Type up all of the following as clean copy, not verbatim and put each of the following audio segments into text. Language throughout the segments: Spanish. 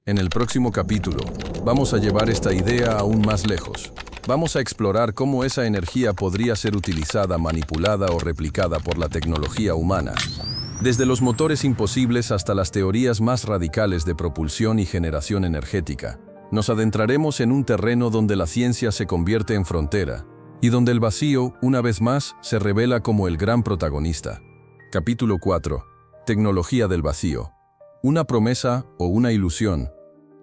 En el próximo capítulo, vamos a llevar esta idea aún más lejos. Vamos a explorar cómo esa energía podría ser utilizada, manipulada o replicada por la tecnología humana. Desde los motores imposibles hasta las teorías más radicales de propulsión y generación energética, nos adentraremos en un terreno donde la ciencia se convierte en frontera y donde el vacío, una vez más, se revela como el gran protagonista. Capítulo 4. Tecnología del vacío. ¿Una promesa o una ilusión?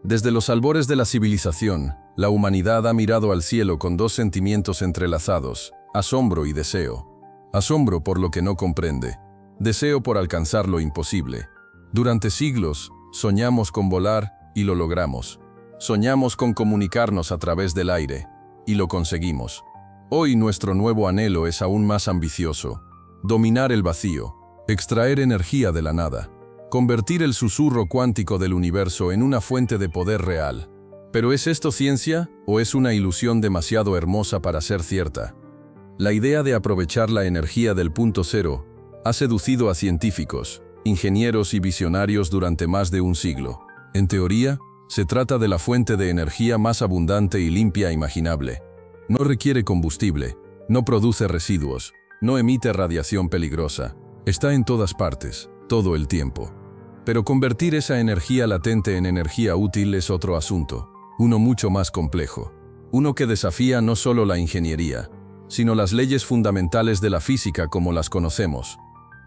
Desde los albores de la civilización, la humanidad ha mirado al cielo con dos sentimientos entrelazados: asombro y deseo. Asombro por lo que no comprende, deseo por alcanzar lo imposible. Durante siglos, soñamos con volar y lo logramos. Soñamos con comunicarnos a través del aire y lo conseguimos. Hoy nuestro nuevo anhelo es aún más ambicioso: dominar el vacío, extraer energía de la nada, convertir el susurro cuántico del universo en una fuente de poder real. ¿Pero es esto ciencia o es una ilusión demasiado hermosa para ser cierta? La idea de aprovechar la energía del punto cero ha seducido a científicos, ingenieros y visionarios durante más de un siglo. En teoría, se trata de la fuente de energía más abundante y limpia imaginable. No requiere combustible, no produce residuos, no emite radiación peligrosa. Está en todas partes, todo el tiempo. Pero convertir esa energía latente en energía útil es otro asunto, uno mucho más complejo. Uno que desafía no solo la ingeniería, sino las leyes fundamentales de la física como las conocemos.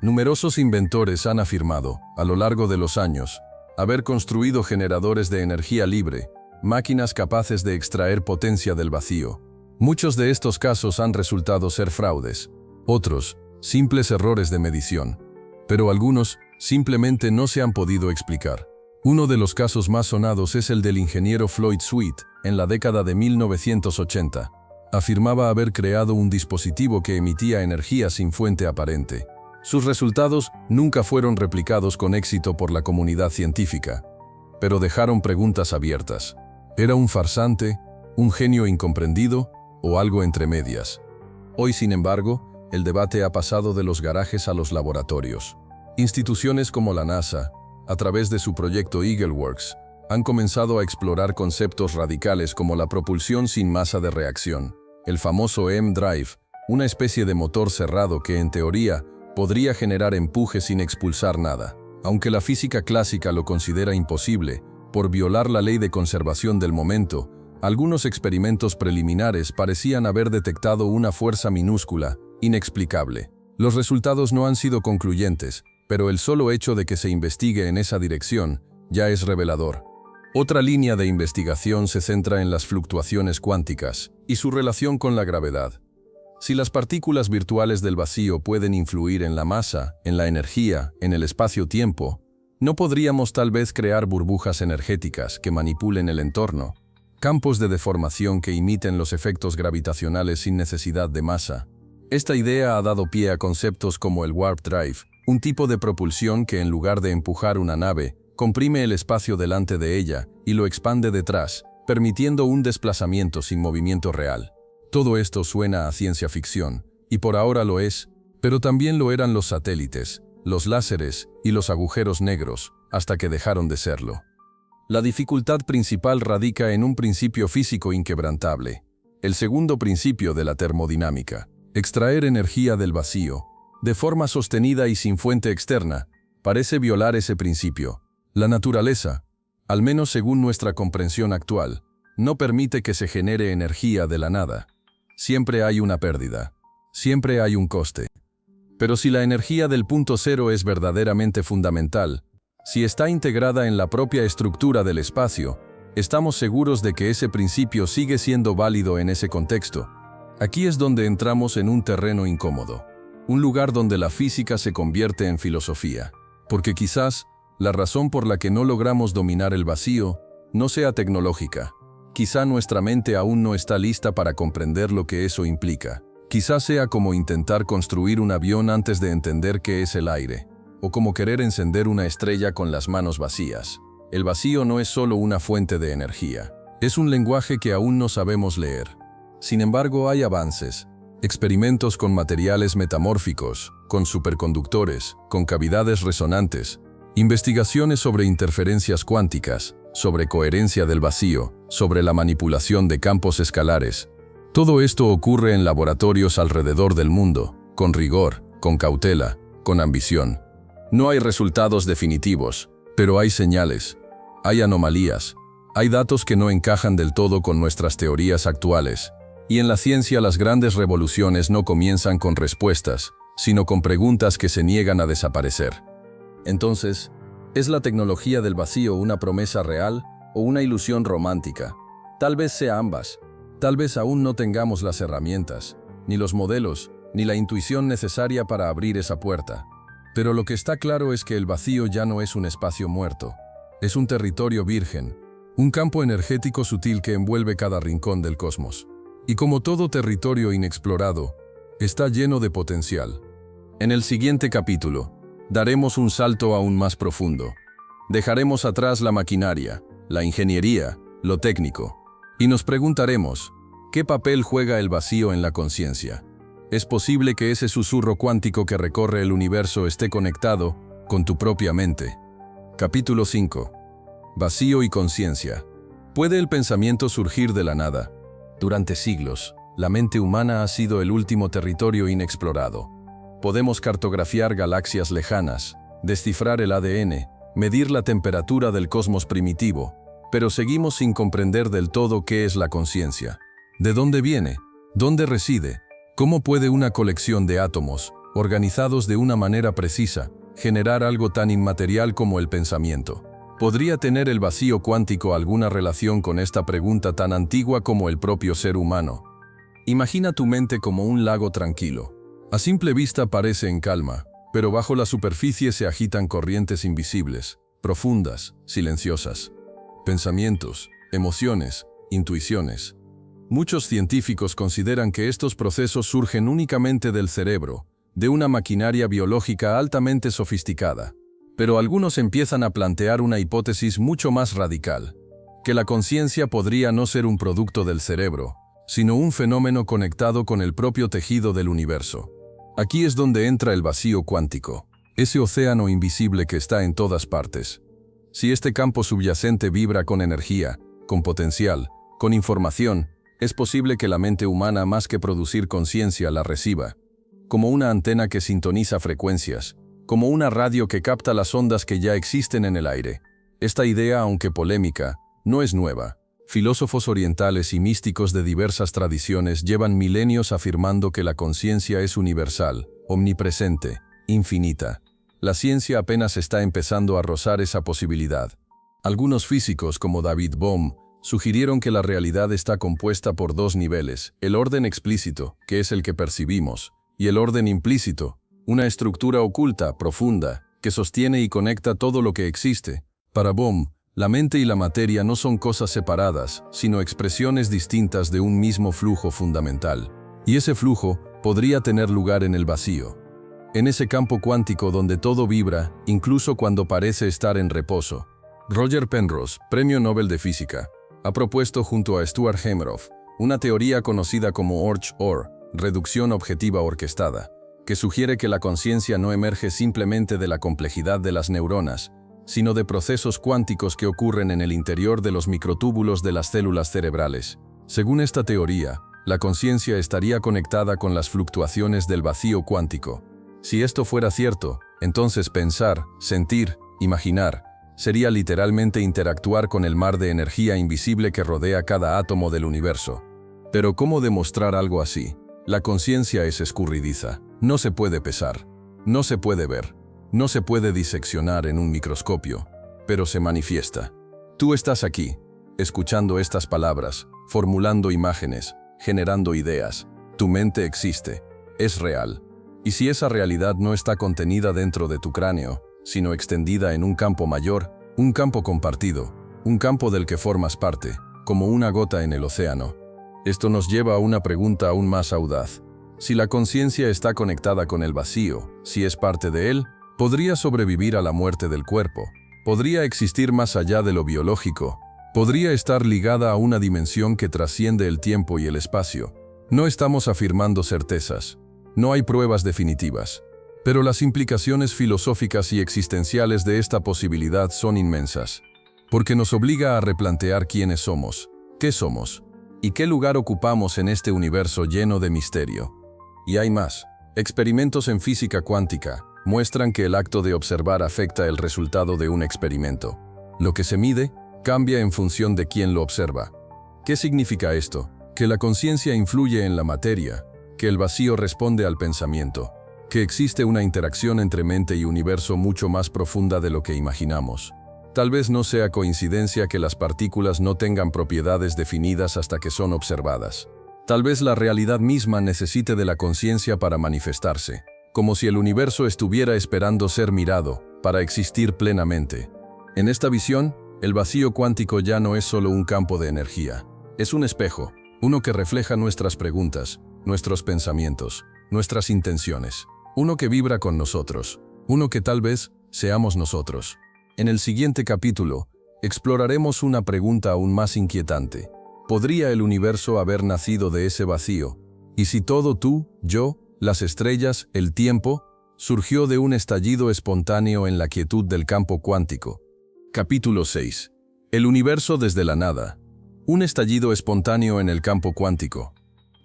Numerosos inventores han afirmado, a lo largo de los años, haber construido generadores de energía libre, máquinas capaces de extraer potencia del vacío. Muchos de estos casos han resultado ser fraudes, otros, simples errores de medición, pero algunos simplemente no se han podido explicar. Uno de los casos más sonados es el del ingeniero Floyd Sweet, en la década de 1980. Afirmaba haber creado un dispositivo que emitía energía sin fuente aparente. Sus resultados nunca fueron replicados con éxito por la comunidad científica, pero dejaron preguntas abiertas. ¿Era un farsante, un genio incomprendido o algo entre medias? Hoy, sin embargo, el debate ha pasado de los garajes a los laboratorios. Instituciones como la NASA, a través de su proyecto EagleWorks, han comenzado a explorar conceptos radicales como la propulsión sin masa de reacción, el famoso M-Drive, una especie de motor cerrado que, en teoría, podría generar empuje sin expulsar nada. Aunque la física clásica lo considera imposible, por violar la ley de conservación del momento, algunos experimentos preliminares parecían haber detectado una fuerza minúscula, inexplicable. Los resultados no han sido concluyentes, pero el solo hecho de que se investigue en esa dirección ya es revelador. Otra línea de investigación se centra en las fluctuaciones cuánticas y su relación con la gravedad. Si las partículas virtuales del vacío pueden influir en la masa, en la energía, en el espacio-tiempo, ¿no podríamos tal vez crear burbujas energéticas que manipulen el entorno? Campos de deformación que imiten los efectos gravitacionales sin necesidad de masa. Esta idea ha dado pie a conceptos como el warp drive, un tipo de propulsión que, en lugar de empujar una nave, comprime el espacio delante de ella y lo expande detrás, permitiendo un desplazamiento sin movimiento real. Todo esto suena a ciencia ficción, y por ahora lo es, pero también lo eran los satélites, los láseres y los agujeros negros, hasta que dejaron de serlo. La dificultad principal radica en un principio físico inquebrantable, el segundo principio de la termodinámica: extraer energía del vacío, de forma sostenida y sin fuente externa, parece violar ese principio. La naturaleza, al menos según nuestra comprensión actual, no permite que se genere energía de la nada. Siempre hay una pérdida, siempre hay un coste. Pero si la energía del punto cero es verdaderamente fundamental, si está integrada en la propia estructura del espacio, estamos seguros de que ese principio sigue siendo válido en ese contexto. Aquí es donde entramos en un terreno incómodo, un lugar donde la física se convierte en filosofía, porque quizás la razón por la que no logramos dominar el vacío no sea tecnológica. Quizá nuestra mente aún no está lista para comprender lo que eso implica. Quizá sea como intentar construir un avión antes de entender qué es el aire, o como querer encender una estrella con las manos vacías. El vacío no es solo una fuente de energía, es un lenguaje que aún no sabemos leer. Sin embargo, hay avances. Experimentos con materiales metamórficos, con superconductores, con cavidades resonantes, investigaciones sobre interferencias cuánticas, sobre coherencia del vacío, sobre la manipulación de campos escalares. Todo esto ocurre en laboratorios alrededor del mundo, con rigor, con cautela, con ambición. No hay resultados definitivos, pero hay señales, hay anomalías, hay datos que no encajan del todo con nuestras teorías actuales. Y en la ciencia las grandes revoluciones no comienzan con respuestas, sino con preguntas que se niegan a desaparecer. Entonces, ¿es la tecnología del vacío una promesa real o una ilusión romántica? Tal vez sea ambas. Tal vez aún no tengamos las herramientas, ni los modelos, ni la intuición necesaria para abrir esa puerta. Pero lo que está claro es que el vacío ya no es un espacio muerto. Es un territorio virgen, un campo energético sutil que envuelve cada rincón del cosmos. Y como todo territorio inexplorado, está lleno de potencial. En el siguiente capítulo, daremos un salto aún más profundo. Dejaremos atrás la maquinaria, la ingeniería, lo técnico, y nos preguntaremos, ¿qué papel juega el vacío en la conciencia? ¿Es posible que ese susurro cuántico que recorre el universo esté conectado con tu propia mente? Capítulo 5. Vacío y conciencia. ¿Puede el pensamiento surgir de la nada? Durante siglos, la mente humana ha sido el último territorio inexplorado. Podemos cartografiar galaxias lejanas, descifrar el ADN, medir la temperatura del cosmos primitivo, pero seguimos sin comprender del todo qué es la conciencia. ¿De dónde viene? ¿Dónde reside? ¿Cómo puede una colección de átomos, organizados de una manera precisa, generar algo tan inmaterial como el pensamiento? ¿Podría tener el vacío cuántico alguna relación con esta pregunta tan antigua como el propio ser humano? Imagina tu mente como un lago tranquilo. A simple vista parece en calma, pero bajo la superficie se agitan corrientes invisibles, profundas, silenciosas. Pensamientos, emociones, intuiciones. Muchos científicos consideran que estos procesos surgen únicamente del cerebro, de una maquinaria biológica altamente sofisticada. Pero algunos empiezan a plantear una hipótesis mucho más radical, que la conciencia podría no ser un producto del cerebro, sino un fenómeno conectado con el propio tejido del universo. Aquí es donde entra el vacío cuántico, ese océano invisible que está en todas partes. Si este campo subyacente vibra con energía, con potencial, con información, es posible que la mente humana, más que producir conciencia, la reciba, como una antena que sintoniza frecuencias, como una radio que capta las ondas que ya existen en el aire. Esta idea, aunque polémica, no es nueva. Filósofos orientales y místicos de diversas tradiciones llevan milenios afirmando que la conciencia es universal, omnipresente, infinita. La ciencia apenas está empezando a rozar esa posibilidad. Algunos físicos, como David Bohm, sugirieron que la realidad está compuesta por dos niveles, el orden explícito, que es el que percibimos, y el orden implícito, una estructura oculta, profunda, que sostiene y conecta todo lo que existe. Para Bohm, la mente y la materia no son cosas separadas, sino expresiones distintas de un mismo flujo fundamental. Y ese flujo podría tener lugar en el vacío. En ese campo cuántico donde todo vibra, incluso cuando parece estar en reposo. Roger Penrose, Premio Nobel de Física, ha propuesto junto a Stuart Hameroff una teoría conocida como OR, reducción objetiva orquestada, que sugiere que la conciencia no emerge simplemente de la complejidad de las neuronas, sino de procesos cuánticos que ocurren en el interior de los microtúbulos de las células cerebrales. Según esta teoría, la conciencia estaría conectada con las fluctuaciones del vacío cuántico. Si esto fuera cierto, entonces pensar, sentir, imaginar, sería literalmente interactuar con el mar de energía invisible que rodea cada átomo del universo. Pero ¿cómo demostrar algo así? La conciencia es escurridiza, no se puede pesar, no se puede ver, no se puede diseccionar en un microscopio, pero se manifiesta. Tú estás aquí, escuchando estas palabras, formulando imágenes, generando ideas. Tu mente existe, es real. Y si esa realidad no está contenida dentro de tu cráneo, sino extendida en un campo mayor, un campo compartido, un campo del que formas parte, como una gota en el océano. Esto nos lleva a una pregunta aún más audaz. Si la conciencia está conectada con el vacío, si es parte de él, ¿podría sobrevivir a la muerte del cuerpo? ¿Podría existir más allá de lo biológico? ¿Podría estar ligada a una dimensión que trasciende el tiempo y el espacio? No estamos afirmando certezas. No hay pruebas definitivas. Pero las implicaciones filosóficas y existenciales de esta posibilidad son inmensas. porque nos obliga a replantear quiénes somos, qué somos, y qué lugar ocupamos en este universo lleno de misterio. Y hay más. Experimentos en física cuántica muestran que el acto de observar afecta el resultado de un experimento. Lo que se mide cambia en función de quién lo observa. ¿Qué significa esto? Que la conciencia influye en la materia, que el vacío responde al pensamiento, que existe una interacción entre mente y universo mucho más profunda de lo que imaginamos. Tal vez no sea coincidencia que las partículas no tengan propiedades definidas hasta que son observadas. Tal vez la realidad misma necesite de la conciencia para manifestarse, como si el universo estuviera esperando ser mirado, para existir plenamente. En esta visión, el vacío cuántico ya no es solo un campo de energía. Es un espejo, uno que refleja nuestras preguntas, nuestros pensamientos, nuestras intenciones. Uno que vibra con nosotros, uno que tal vez seamos nosotros. En el siguiente capítulo, exploraremos una pregunta aún más inquietante. ¿Podría el universo haber nacido de ese vacío? ¿Y si todo tú, yo, las estrellas, el tiempo, surgió de un estallido espontáneo en la quietud del campo cuántico? Capítulo 6. El universo desde la nada. Un estallido espontáneo en el campo cuántico.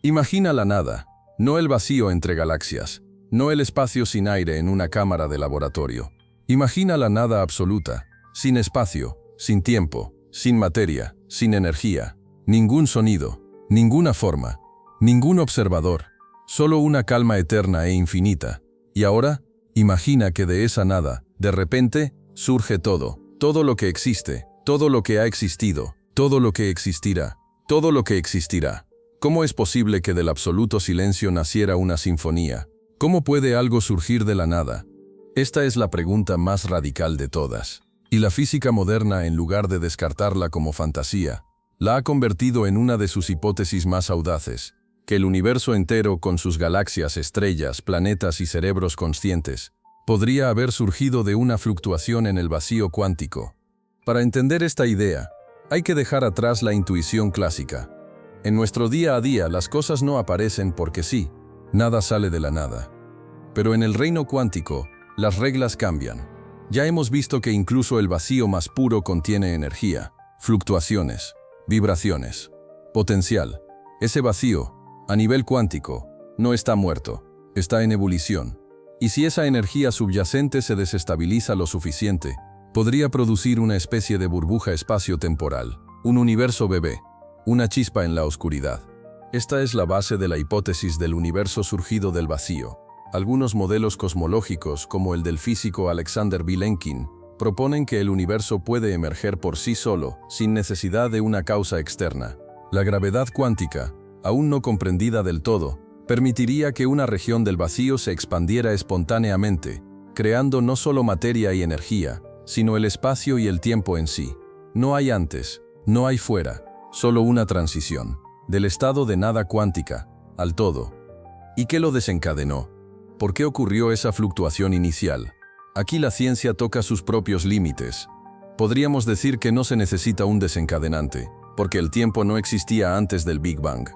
Imagina la nada, no el vacío entre galaxias, no el espacio sin aire en una cámara de laboratorio. Imagina la nada absoluta, sin espacio, sin tiempo, sin materia, sin energía, ningún sonido, ninguna forma, ningún observador, solo una calma eterna e infinita. Y ahora, imagina que de esa nada, de repente, surge todo, todo lo que existe, todo lo que ha existido, todo lo que existirá, todo lo que existirá. ¿Cómo es posible que del absoluto silencio naciera una sinfonía? ¿Cómo puede algo surgir de la nada? Esta es la pregunta más radical de todas. Y la física moderna, en lugar de descartarla como fantasía, la ha convertido en una de sus hipótesis más audaces, que el universo entero, con sus galaxias, estrellas, planetas y cerebros conscientes, podría haber surgido de una fluctuación en el vacío cuántico. Para entender esta idea, hay que dejar atrás la intuición clásica. En nuestro día a día las cosas no aparecen porque sí, nada sale de la nada. Pero en el reino cuántico, las reglas cambian. Ya hemos visto que incluso el vacío más puro contiene energía, fluctuaciones, vibraciones, potencial. Ese vacío, a nivel cuántico, no está muerto, está en ebullición. Y si esa energía subyacente se desestabiliza lo suficiente, podría producir una especie de burbuja espacio-temporal, un universo bebé, una chispa en la oscuridad. Esta es la base de la hipótesis del universo surgido del vacío. Algunos modelos cosmológicos, como el del físico Alexander Vilenkin, proponen que el universo puede emerger por sí solo, sin necesidad de una causa externa. La gravedad cuántica, aún no comprendida del todo, permitiría que una región del vacío se expandiera espontáneamente, creando no solo materia y energía, sino el espacio y el tiempo en sí. No hay antes, no hay fuera, solo una transición, del estado de nada cuántica, al todo. ¿Y qué lo desencadenó? ¿Por qué ocurrió esa fluctuación inicial? Aquí la ciencia toca sus propios límites. Podríamos decir que no se necesita un desencadenante, porque el tiempo no existía antes del Big Bang.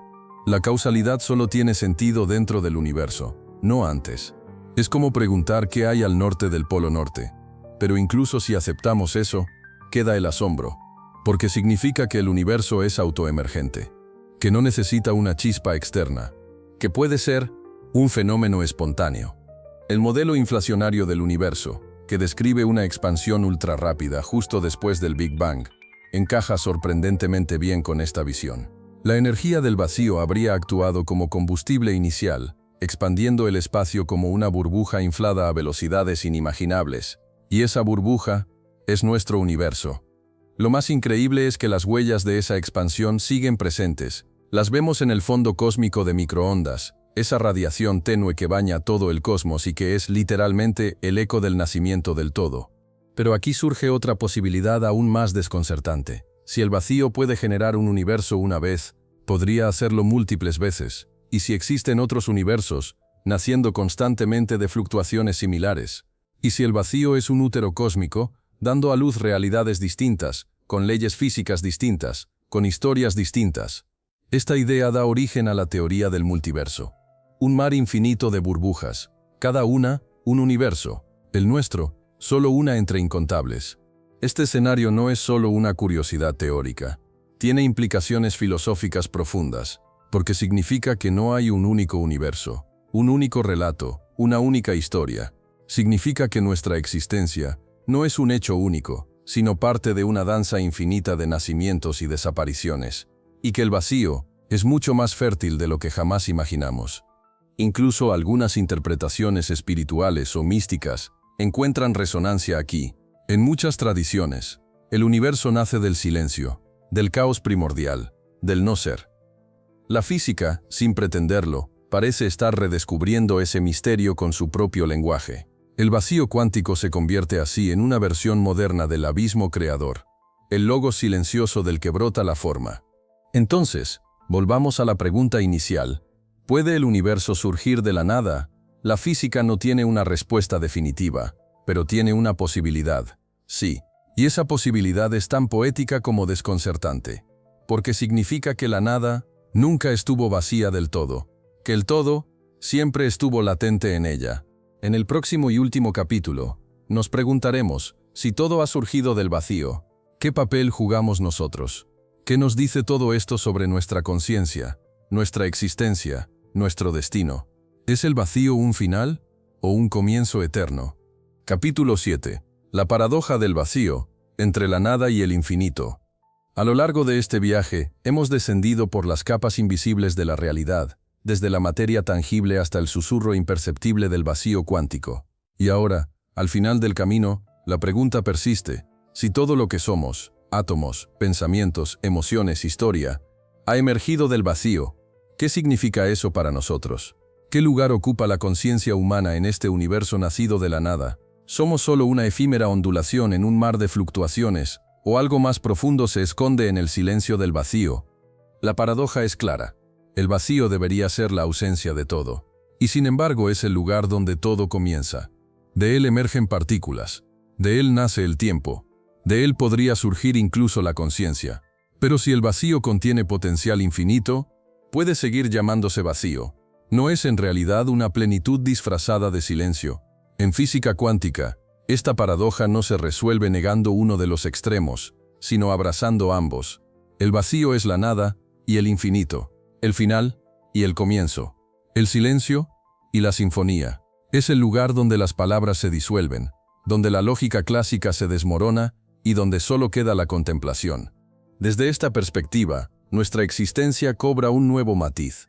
La causalidad solo tiene sentido dentro del universo, no antes. Es como preguntar qué hay al norte del Polo Norte. Pero incluso si aceptamos eso, queda el asombro, porque significa que el universo es autoemergente, que no necesita una chispa externa, que puede ser un fenómeno espontáneo. El modelo inflacionario del universo, que describe una expansión ultrarrápida justo después del Big Bang, encaja sorprendentemente bien con esta visión. La energía del vacío habría actuado como combustible inicial, expandiendo el espacio como una burbuja inflada a velocidades inimaginables, y esa burbuja es nuestro universo. Lo más increíble es que las huellas de esa expansión siguen presentes. Las vemos en el fondo cósmico de microondas, esa radiación tenue que baña todo el cosmos y que es literalmente el eco del nacimiento del todo. Pero aquí surge otra posibilidad aún más desconcertante. Si el vacío puede generar un universo una vez, podría hacerlo múltiples veces. Y si existen otros universos, naciendo constantemente de fluctuaciones similares. Y si el vacío es un útero cósmico, dando a luz realidades distintas, con leyes físicas distintas, con historias distintas. Esta idea da origen a la teoría del multiverso. Un mar infinito de burbujas, cada una un universo, el nuestro, solo una entre incontables. Este escenario no es solo una curiosidad teórica. Tiene implicaciones filosóficas profundas, porque significa que no hay un único universo, un único relato, una única historia. Significa que nuestra existencia no es un hecho único, sino parte de una danza infinita de nacimientos y desapariciones, y que el vacío es mucho más fértil de lo que jamás imaginamos. Incluso algunas interpretaciones espirituales o místicas encuentran resonancia aquí. En muchas tradiciones, el universo nace del silencio, del caos primordial, del no ser. La física, sin pretenderlo, parece estar redescubriendo ese misterio con su propio lenguaje. El vacío cuántico se convierte así en una versión moderna del abismo creador, el logos silencioso del que brota la forma. Entonces, volvamos a la pregunta inicial. ¿Puede el universo surgir de la nada? La física no tiene una respuesta definitiva, pero tiene una posibilidad. Sí, y esa posibilidad es tan poética como desconcertante, porque significa que la nada nunca estuvo vacía del todo, que el todo siempre estuvo latente en ella. En el próximo y último capítulo, nos preguntaremos, si todo ha surgido del vacío, ¿qué papel jugamos nosotros? ¿Qué nos dice todo esto sobre nuestra conciencia, nuestra existencia, nuestro destino? ¿Es el vacío un final o un comienzo eterno? Capítulo 7. La paradoja del vacío, entre la nada y el infinito. A lo largo de este viaje, hemos descendido por las capas invisibles de la realidad, desde la materia tangible hasta el susurro imperceptible del vacío cuántico. Y ahora, al final del camino, la pregunta persiste: si todo lo que somos, átomos, pensamientos, emociones, historia, ha emergido del vacío, ¿qué significa eso para nosotros? ¿Qué lugar ocupa la conciencia humana en este universo nacido de la nada? ¿Somos solo una efímera ondulación en un mar de fluctuaciones, o algo más profundo se esconde en el silencio del vacío? La paradoja es clara. El vacío debería ser la ausencia de todo, y sin embargo es el lugar donde todo comienza. De él emergen partículas, de él nace el tiempo, de él podría surgir incluso la conciencia. Pero si el vacío contiene potencial infinito, puede seguir llamándose vacío. No es en realidad una plenitud disfrazada de silencio. En física cuántica, esta paradoja no se resuelve negando uno de los extremos, sino abrazando ambos. El vacío es la nada y el infinito, el final y el comienzo, el silencio y la sinfonía. Es el lugar donde las palabras se disuelven, donde la lógica clásica se desmorona y donde solo queda la contemplación. Desde esta perspectiva, nuestra existencia cobra un nuevo matiz.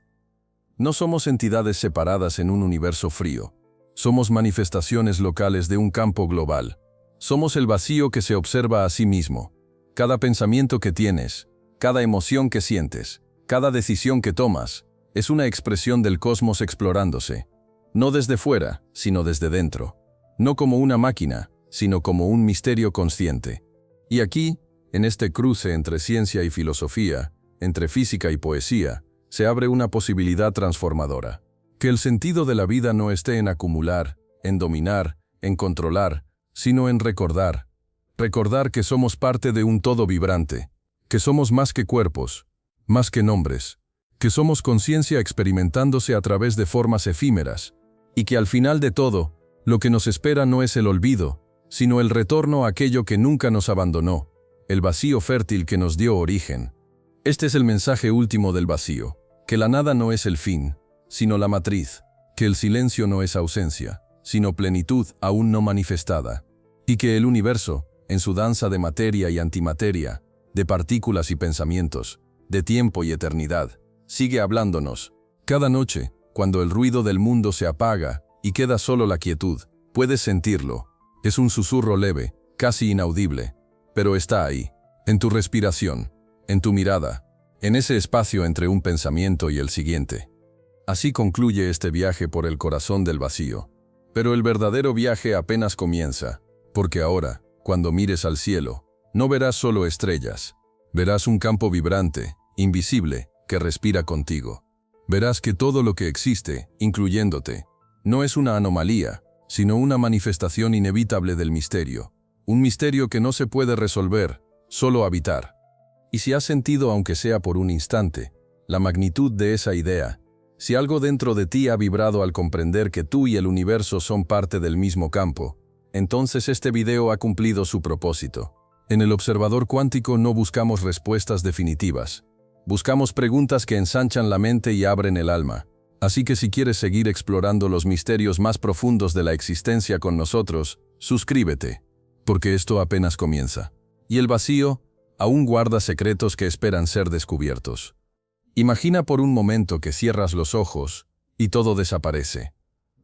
No somos entidades separadas en un universo frío. Somos manifestaciones locales de un campo global. Somos el vacío que se observa a sí mismo. Cada pensamiento que tienes, cada emoción que sientes, cada decisión que tomas, es una expresión del cosmos explorándose. No desde fuera, sino desde dentro. No como una máquina, sino como un misterio consciente. Y aquí, en este cruce entre ciencia y filosofía, entre física y poesía, se abre una posibilidad transformadora. Que el sentido de la vida no esté en acumular, en dominar, en controlar, sino en recordar. Recordar que somos parte de un todo vibrante, que somos más que cuerpos, más que nombres, que somos conciencia experimentándose a través de formas efímeras, y que al final de todo, lo que nos espera no es el olvido, sino el retorno a aquello que nunca nos abandonó, el vacío fértil que nos dio origen. Este es el mensaje último del vacío, que la nada no es el fin, sino la matriz, que el silencio no es ausencia, sino plenitud aún no manifestada, y que el universo, en su danza de materia y antimateria, de partículas y pensamientos, de tiempo y eternidad, sigue hablándonos. Cada noche, cuando el ruido del mundo se apaga y queda solo la quietud, puedes sentirlo. Es un susurro leve, casi inaudible, pero está ahí, en tu respiración, en tu mirada, en ese espacio entre un pensamiento y el siguiente. Así concluye este viaje por el corazón del vacío. Pero el verdadero viaje apenas comienza, porque ahora, cuando mires al cielo, no verás solo estrellas. Verás un campo vibrante, invisible, que respira contigo. Verás que todo lo que existe, incluyéndote, no es una anomalía, sino una manifestación inevitable del misterio. Un misterio que no se puede resolver, solo habitar. Y si has sentido, aunque sea por un instante, la magnitud de esa idea, si algo dentro de ti ha vibrado al comprender que tú y el universo son parte del mismo campo, entonces este video ha cumplido su propósito. En el observador cuántico no buscamos respuestas definitivas. Buscamos preguntas que ensanchan la mente y abren el alma. Así que si quieres seguir explorando los misterios más profundos de la existencia con nosotros, suscríbete, porque esto apenas comienza. Y el vacío aún guarda secretos que esperan ser descubiertos. Imagina por un momento que cierras los ojos y todo desaparece.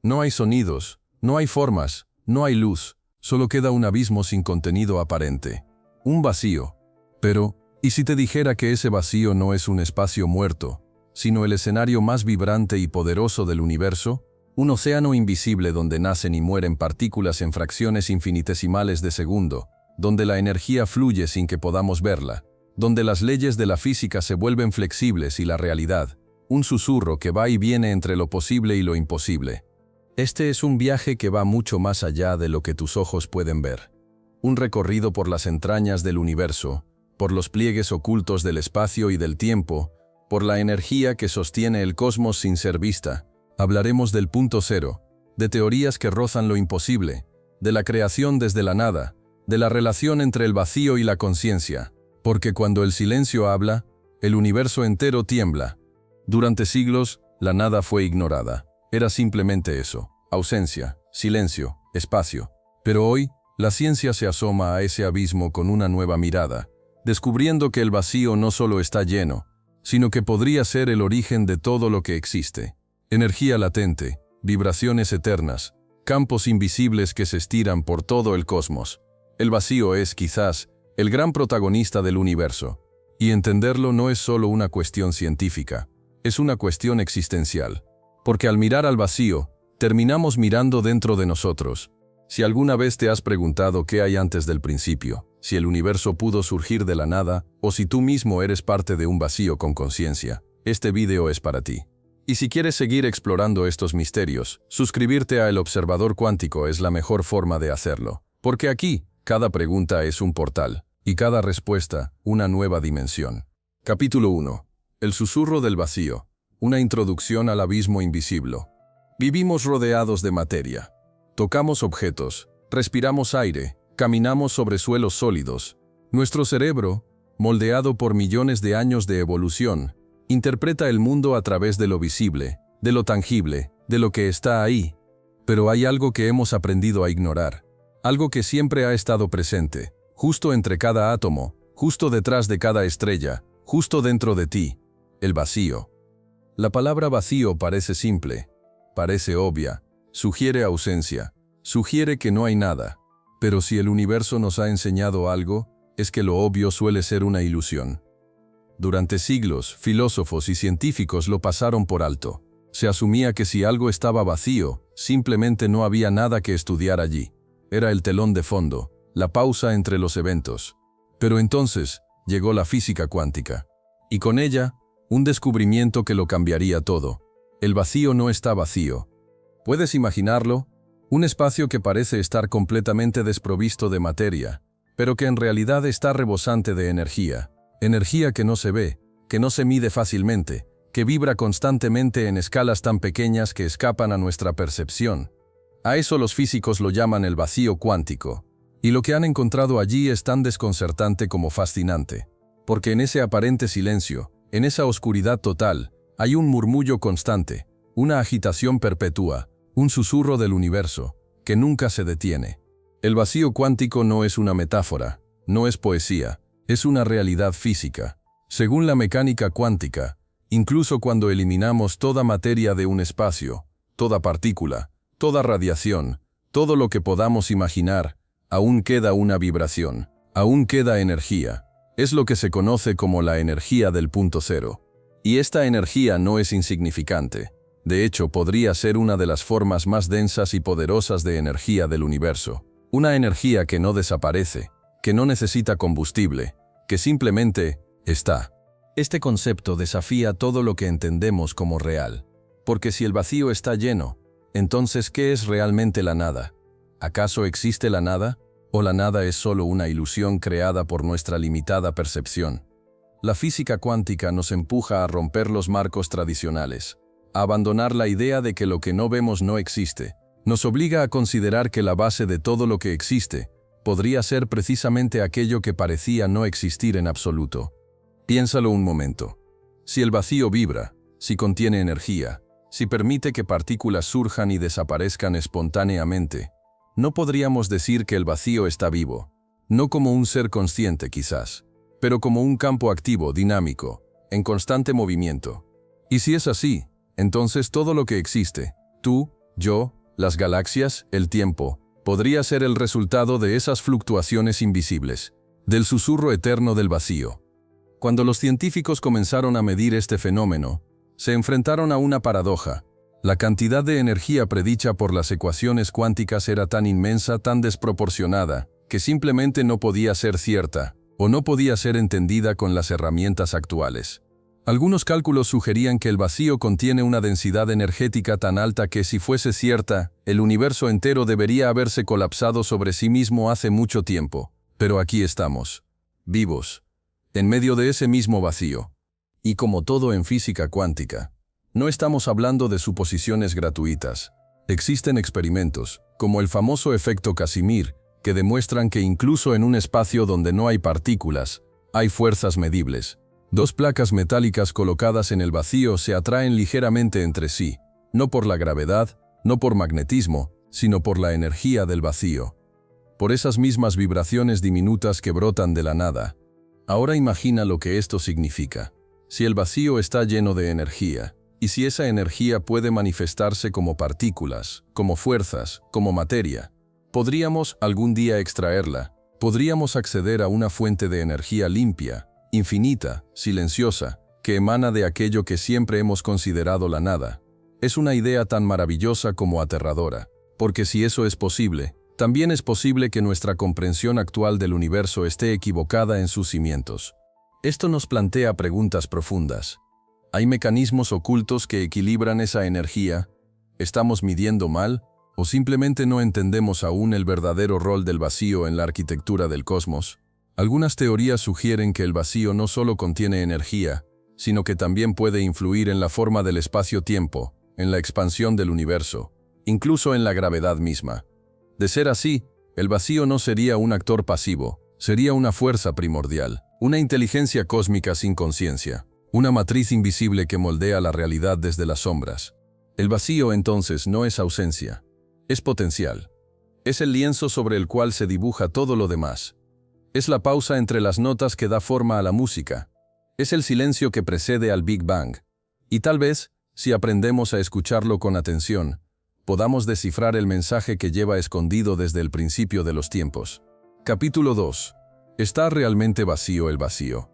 No hay sonidos, no hay formas, no hay luz, solo queda un abismo sin contenido aparente. Un vacío. Pero, ¿y si te dijera que ese vacío no es un espacio muerto, sino el escenario más vibrante y poderoso del universo? Un océano invisible donde nacen y mueren partículas en fracciones infinitesimales de segundo, donde la energía fluye sin que podamos verla, donde las leyes de la física se vuelven flexibles y la realidad, un susurro que va y viene entre lo posible y lo imposible. Este es un viaje que va mucho más allá de lo que tus ojos pueden ver. Un recorrido por las entrañas del universo, por los pliegues ocultos del espacio y del tiempo, por la energía que sostiene el cosmos sin ser vista. Hablaremos del punto cero, de teorías que rozan lo imposible, de la creación desde la nada, de la relación entre el vacío y la conciencia, porque cuando el silencio habla, el universo entero tiembla. Durante siglos, la nada fue ignorada. Era simplemente eso, ausencia, silencio, espacio. Pero hoy, la ciencia se asoma a ese abismo con una nueva mirada, descubriendo que el vacío no solo está lleno, sino que podría ser el origen de todo lo que existe. Energía latente, vibraciones eternas, campos invisibles que se estiran por todo el cosmos. El vacío es, quizás, el gran protagonista del universo. Y entenderlo no es solo una cuestión científica, es una cuestión existencial. Porque al mirar al vacío, terminamos mirando dentro de nosotros. Si alguna vez te has preguntado qué hay antes del principio, si el universo pudo surgir de la nada, o si tú mismo eres parte de un vacío con conciencia, este video es para ti. Y si quieres seguir explorando estos misterios, suscribirte a El Observador Cuántico es la mejor forma de hacerlo. Porque aquí, cada pregunta es un portal, y cada respuesta, una nueva dimensión. Capítulo 1. El susurro del vacío. Una introducción al abismo invisible. Vivimos rodeados de materia. Tocamos objetos, respiramos aire, caminamos sobre suelos sólidos. Nuestro cerebro, moldeado por millones de años de evolución, interpreta el mundo a través de lo visible, de lo tangible, de lo que está ahí. Pero hay algo que hemos aprendido a ignorar, algo que siempre ha estado presente, justo entre cada átomo, justo detrás de cada estrella, justo dentro de ti, el vacío. La palabra vacío parece simple, parece obvia, sugiere ausencia, sugiere que no hay nada. Pero si el universo nos ha enseñado algo, es que lo obvio suele ser una ilusión. Durante siglos, filósofos y científicos lo pasaron por alto. Se asumía que si algo estaba vacío, simplemente no había nada que estudiar allí. Era el telón de fondo, la pausa entre los eventos. Pero entonces, llegó la física cuántica. Y con ella, un descubrimiento que lo cambiaría todo. El vacío no está vacío. ¿Puedes imaginarlo? Un espacio que parece estar completamente desprovisto de materia, pero que en realidad está rebosante de energía. Energía que no se ve, que no se mide fácilmente, que vibra constantemente en escalas tan pequeñas que escapan a nuestra percepción. A eso los físicos lo llaman el vacío cuántico. Y lo que han encontrado allí es tan desconcertante como fascinante. Porque en ese aparente silencio, en esa oscuridad total, hay un murmullo constante, una agitación perpetua, un susurro del universo, que nunca se detiene. El vacío cuántico no es una metáfora, no es poesía, es una realidad física. Según la mecánica cuántica, incluso cuando eliminamos toda materia de un espacio, toda partícula, toda radiación, todo lo que podamos imaginar, aún queda una vibración, aún queda energía. Es lo que se conoce como la energía del punto cero. Y esta energía no es insignificante. De hecho, podría ser una de las formas más densas y poderosas de energía del universo. Una energía que no desaparece, que no necesita combustible, que simplemente está. Este concepto desafía todo lo que entendemos como real. Porque si el vacío está lleno, entonces ¿qué es realmente la nada? ¿Acaso existe la nada? ¿O la nada es solo una ilusión creada por nuestra limitada percepción? La física cuántica nos empuja a romper los marcos tradicionales, a abandonar la idea de que lo que no vemos no existe. Nos obliga a considerar que la base de todo lo que existe, podría ser precisamente aquello que parecía no existir en absoluto. Piénsalo un momento. Si el vacío vibra, si contiene energía, si permite que partículas surjan y desaparezcan espontáneamente, no podríamos decir que el vacío está vivo, no como un ser consciente quizás, pero como un campo activo, dinámico, en constante movimiento. Y si es así, entonces todo lo que existe, tú, yo, las galaxias, el tiempo, podría ser el resultado de esas fluctuaciones invisibles, del susurro eterno del vacío. Cuando los científicos comenzaron a medir este fenómeno, se enfrentaron a una paradoja. La cantidad de energía predicha por las ecuaciones cuánticas era tan inmensa, tan desproporcionada, que simplemente no podía ser cierta, o no podía ser entendida con las herramientas actuales. Algunos cálculos sugerían que el vacío contiene una densidad energética tan alta que si fuese cierta, el universo entero debería haberse colapsado sobre sí mismo hace mucho tiempo. Pero aquí estamos, vivos, en medio de ese mismo vacío. Y como todo en física cuántica, no estamos hablando de suposiciones gratuitas. Existen experimentos, como el famoso efecto Casimir, que demuestran que incluso en un espacio donde no hay partículas, hay fuerzas medibles. Dos placas metálicas colocadas en el vacío se atraen ligeramente entre sí, no por la gravedad, no por magnetismo, sino por la energía del vacío. Por esas mismas vibraciones diminutas que brotan de la nada. Ahora imagina lo que esto significa. Si el vacío está lleno de energía, y si esa energía puede manifestarse como partículas, como fuerzas, como materia, podríamos algún día extraerla, podríamos acceder a una fuente de energía limpia, infinita, silenciosa, que emana de aquello que siempre hemos considerado la nada. Es una idea tan maravillosa como aterradora, porque si eso es posible, también es posible que nuestra comprensión actual del universo esté equivocada en sus cimientos. Esto nos plantea preguntas profundas. ¿Hay mecanismos ocultos que equilibran esa energía? ¿Estamos midiendo mal? ¿O simplemente no entendemos aún el verdadero rol del vacío en la arquitectura del cosmos? Algunas teorías sugieren que el vacío no solo contiene energía, sino que también puede influir en la forma del espacio-tiempo, en la expansión del universo, incluso en la gravedad misma. De ser así, el vacío no sería un actor pasivo, sería una fuerza primordial, una inteligencia cósmica sin conciencia, una matriz invisible que moldea la realidad desde las sombras. El vacío entonces no es ausencia, es potencial. Es el lienzo sobre el cual se dibuja todo lo demás. Es la pausa entre las notas que da forma a la música. Es el silencio que precede al Big Bang. Y tal vez, si aprendemos a escucharlo con atención, podamos descifrar el mensaje que lleva escondido desde el principio de los tiempos. Capítulo 2. ¿Está realmente vacío el vacío?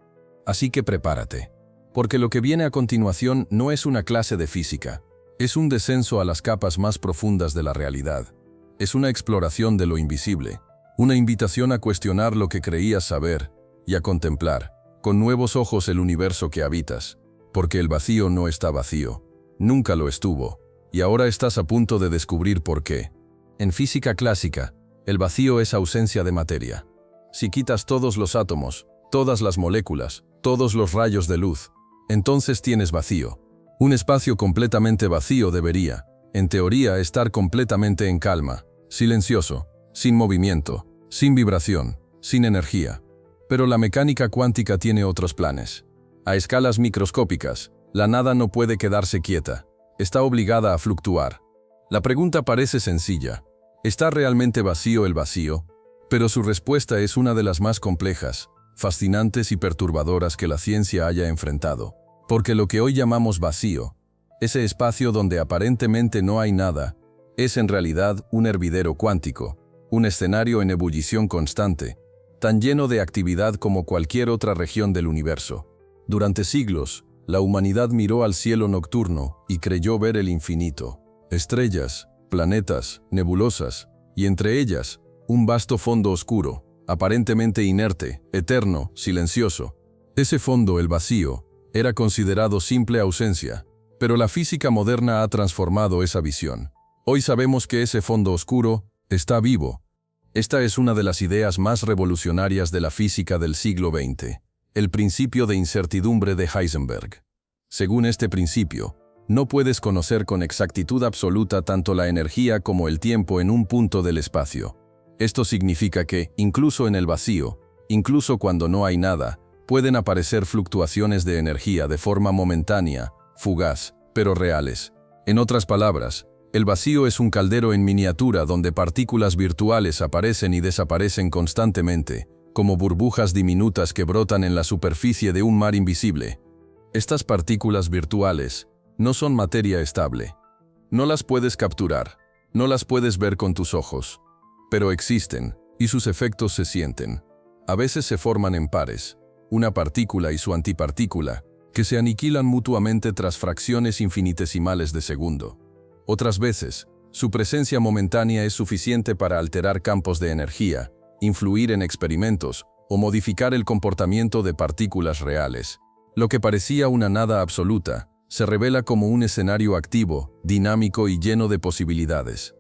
Así que prepárate. Porque lo que viene a continuación no es una clase de física. Es un descenso a las capas más profundas de la realidad. Es una exploración de lo invisible. Una invitación a cuestionar lo que creías saber y a contemplar, con nuevos ojos el universo que habitas. Porque el vacío no está vacío. Nunca lo estuvo. Y ahora estás a punto de descubrir por qué. En física clásica, el vacío es ausencia de materia. Si quitas todos los átomos, todas las moléculas, todos los rayos de luz, entonces tienes vacío. Un espacio completamente vacío debería, en teoría, estar completamente en calma, silencioso, sin movimiento, sin vibración, sin energía. Pero la mecánica cuántica tiene otros planes. A escalas microscópicas, la nada no puede quedarse quieta. Está obligada a fluctuar. La pregunta parece sencilla. ¿Está realmente vacío el vacío? Pero su respuesta es una de las más complejas, fascinantes y perturbadoras que la ciencia haya enfrentado. Porque lo que hoy llamamos vacío, ese espacio donde aparentemente no hay nada, es en realidad un hervidero cuántico, un escenario en ebullición constante, tan lleno de actividad como cualquier otra región del universo. Durante siglos, la humanidad miró al cielo nocturno y creyó ver el infinito. Estrellas, planetas, nebulosas, y entre ellas, un vasto fondo oscuro, aparentemente inerte, eterno, silencioso. Ese fondo, el vacío, era considerado simple ausencia, pero la física moderna ha transformado esa visión. Hoy sabemos que ese fondo oscuro está vivo. Esta es una de las ideas más revolucionarias de la física del siglo XX, el principio de incertidumbre de Heisenberg. Según este principio, no puedes conocer con exactitud absoluta tanto la energía como el tiempo en un punto del espacio. Esto significa que, incluso en el vacío, incluso cuando no hay nada, pueden aparecer fluctuaciones de energía de forma momentánea, fugaz, pero reales. En otras palabras, el vacío es un caldero en miniatura donde partículas virtuales aparecen y desaparecen constantemente, como burbujas diminutas que brotan en la superficie de un mar invisible. Estas partículas virtuales no son materia estable. No las puedes capturar, no las puedes ver con tus ojos, pero existen, y sus efectos se sienten. A veces se forman en pares, una partícula y su antipartícula, que se aniquilan mutuamente tras fracciones infinitesimales de segundo. Otras veces, su presencia momentánea es suficiente para alterar campos de energía, influir en experimentos o modificar el comportamiento de partículas reales. Lo que parecía una nada absoluta, se revela como un escenario activo, dinámico y lleno de posibilidades.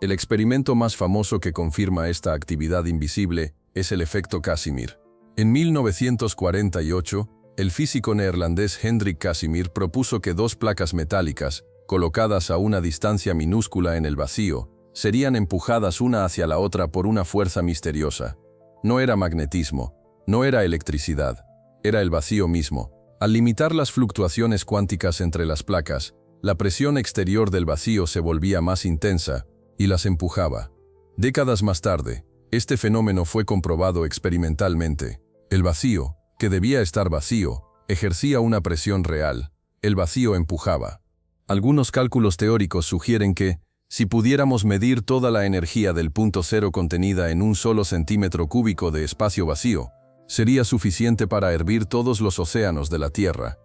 El experimento más famoso que confirma esta actividad invisible es el efecto Casimir. En 1948, el físico neerlandés Hendrik Casimir propuso que dos placas metálicas, colocadas a una distancia minúscula en el vacío, serían empujadas una hacia la otra por una fuerza misteriosa. No era magnetismo, no era electricidad, era el vacío mismo. Al limitar las fluctuaciones cuánticas entre las placas, la presión exterior del vacío se volvía más intensa y las empujaba. Décadas más tarde, este fenómeno fue comprobado experimentalmente. El vacío, que debía estar vacío, ejercía una presión real. El vacío empujaba. Algunos cálculos teóricos sugieren que, si pudiéramos medir toda la energía del punto cero contenida en un solo centímetro cúbico de espacio vacío, sería suficiente para hervir todos los océanos de la Tierra.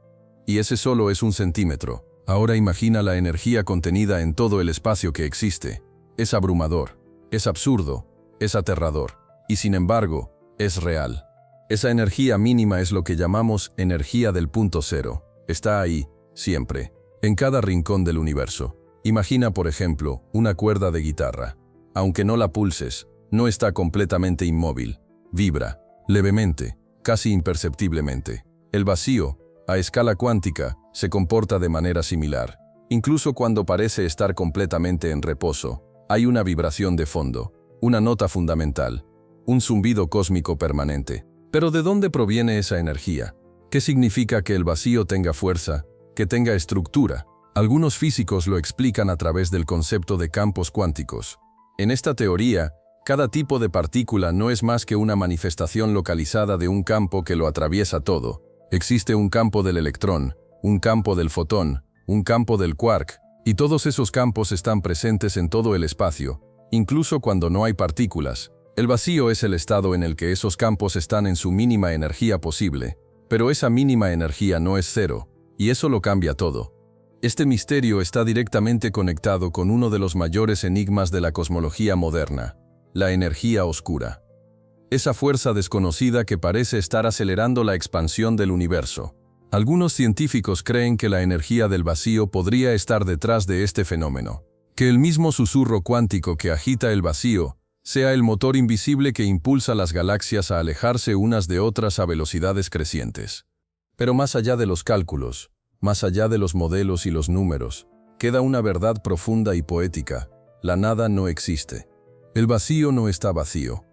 Y ese solo es un centímetro. Ahora imagina la energía contenida en todo el espacio que existe. Es abrumador, es absurdo, es aterrador, y sin embargo, es real. Esa energía mínima es lo que llamamos energía del punto cero. Está ahí, siempre, en cada rincón del universo. Imagina, por ejemplo, una cuerda de guitarra. Aunque no la pulses, no está completamente inmóvil. Vibra, levemente, casi imperceptiblemente. El vacío, a escala cuántica, se comporta de manera similar. Incluso cuando parece estar completamente en reposo, hay una vibración de fondo, una nota fundamental, un zumbido cósmico permanente. Pero ¿de dónde proviene esa energía? ¿Qué significa que el vacío tenga fuerza, que tenga estructura? Algunos físicos lo explican a través del concepto de campos cuánticos. En esta teoría, cada tipo de partícula no es más que una manifestación localizada de un campo que lo atraviesa todo. Existe un campo del electrón, un campo del fotón, un campo del quark, y todos esos campos están presentes en todo el espacio, incluso cuando no hay partículas. El vacío es el estado en el que esos campos están en su mínima energía posible, pero esa mínima energía no es cero, y eso lo cambia todo. Este misterio está directamente conectado con uno de los mayores enigmas de la cosmología moderna, la energía oscura. Esa fuerza desconocida que parece estar acelerando la expansión del universo. Algunos científicos creen que la energía del vacío podría estar detrás de este fenómeno, que el mismo susurro cuántico que agita el vacío sea el motor invisible que impulsa las galaxias a alejarse unas de otras a velocidades crecientes. Pero más allá de los cálculos, más allá de los modelos y los números, queda una verdad profunda y poética: la nada no existe. El vacío no está vacío.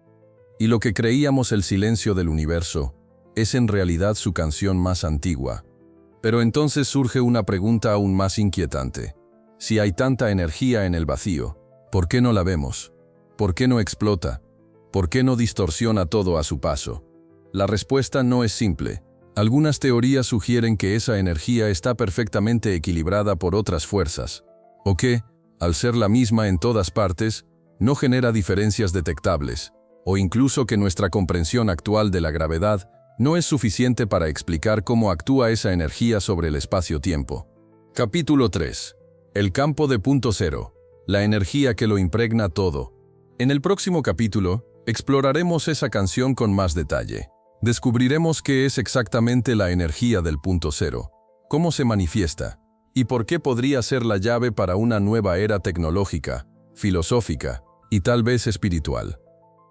Y lo que creíamos el silencio del universo es en realidad su canción más antigua. Pero entonces surge una pregunta aún más inquietante. Si hay tanta energía en el vacío, ¿por qué no la vemos? ¿Por qué no explota? ¿Por qué no distorsiona todo a su paso? La respuesta no es simple. Algunas teorías sugieren que esa energía está perfectamente equilibrada por otras fuerzas, o que, al ser la misma en todas partes, no genera diferencias detectables, o incluso que nuestra comprensión actual de la gravedad no es suficiente para explicar cómo actúa esa energía sobre el espacio-tiempo. Capítulo 3. El campo de punto cero. La energía que lo impregna todo. En el próximo capítulo, exploraremos esa canción con más detalle. Descubriremos qué es exactamente la energía del punto cero, cómo se manifiesta, y por qué podría ser la llave para una nueva era tecnológica, filosófica y tal vez espiritual.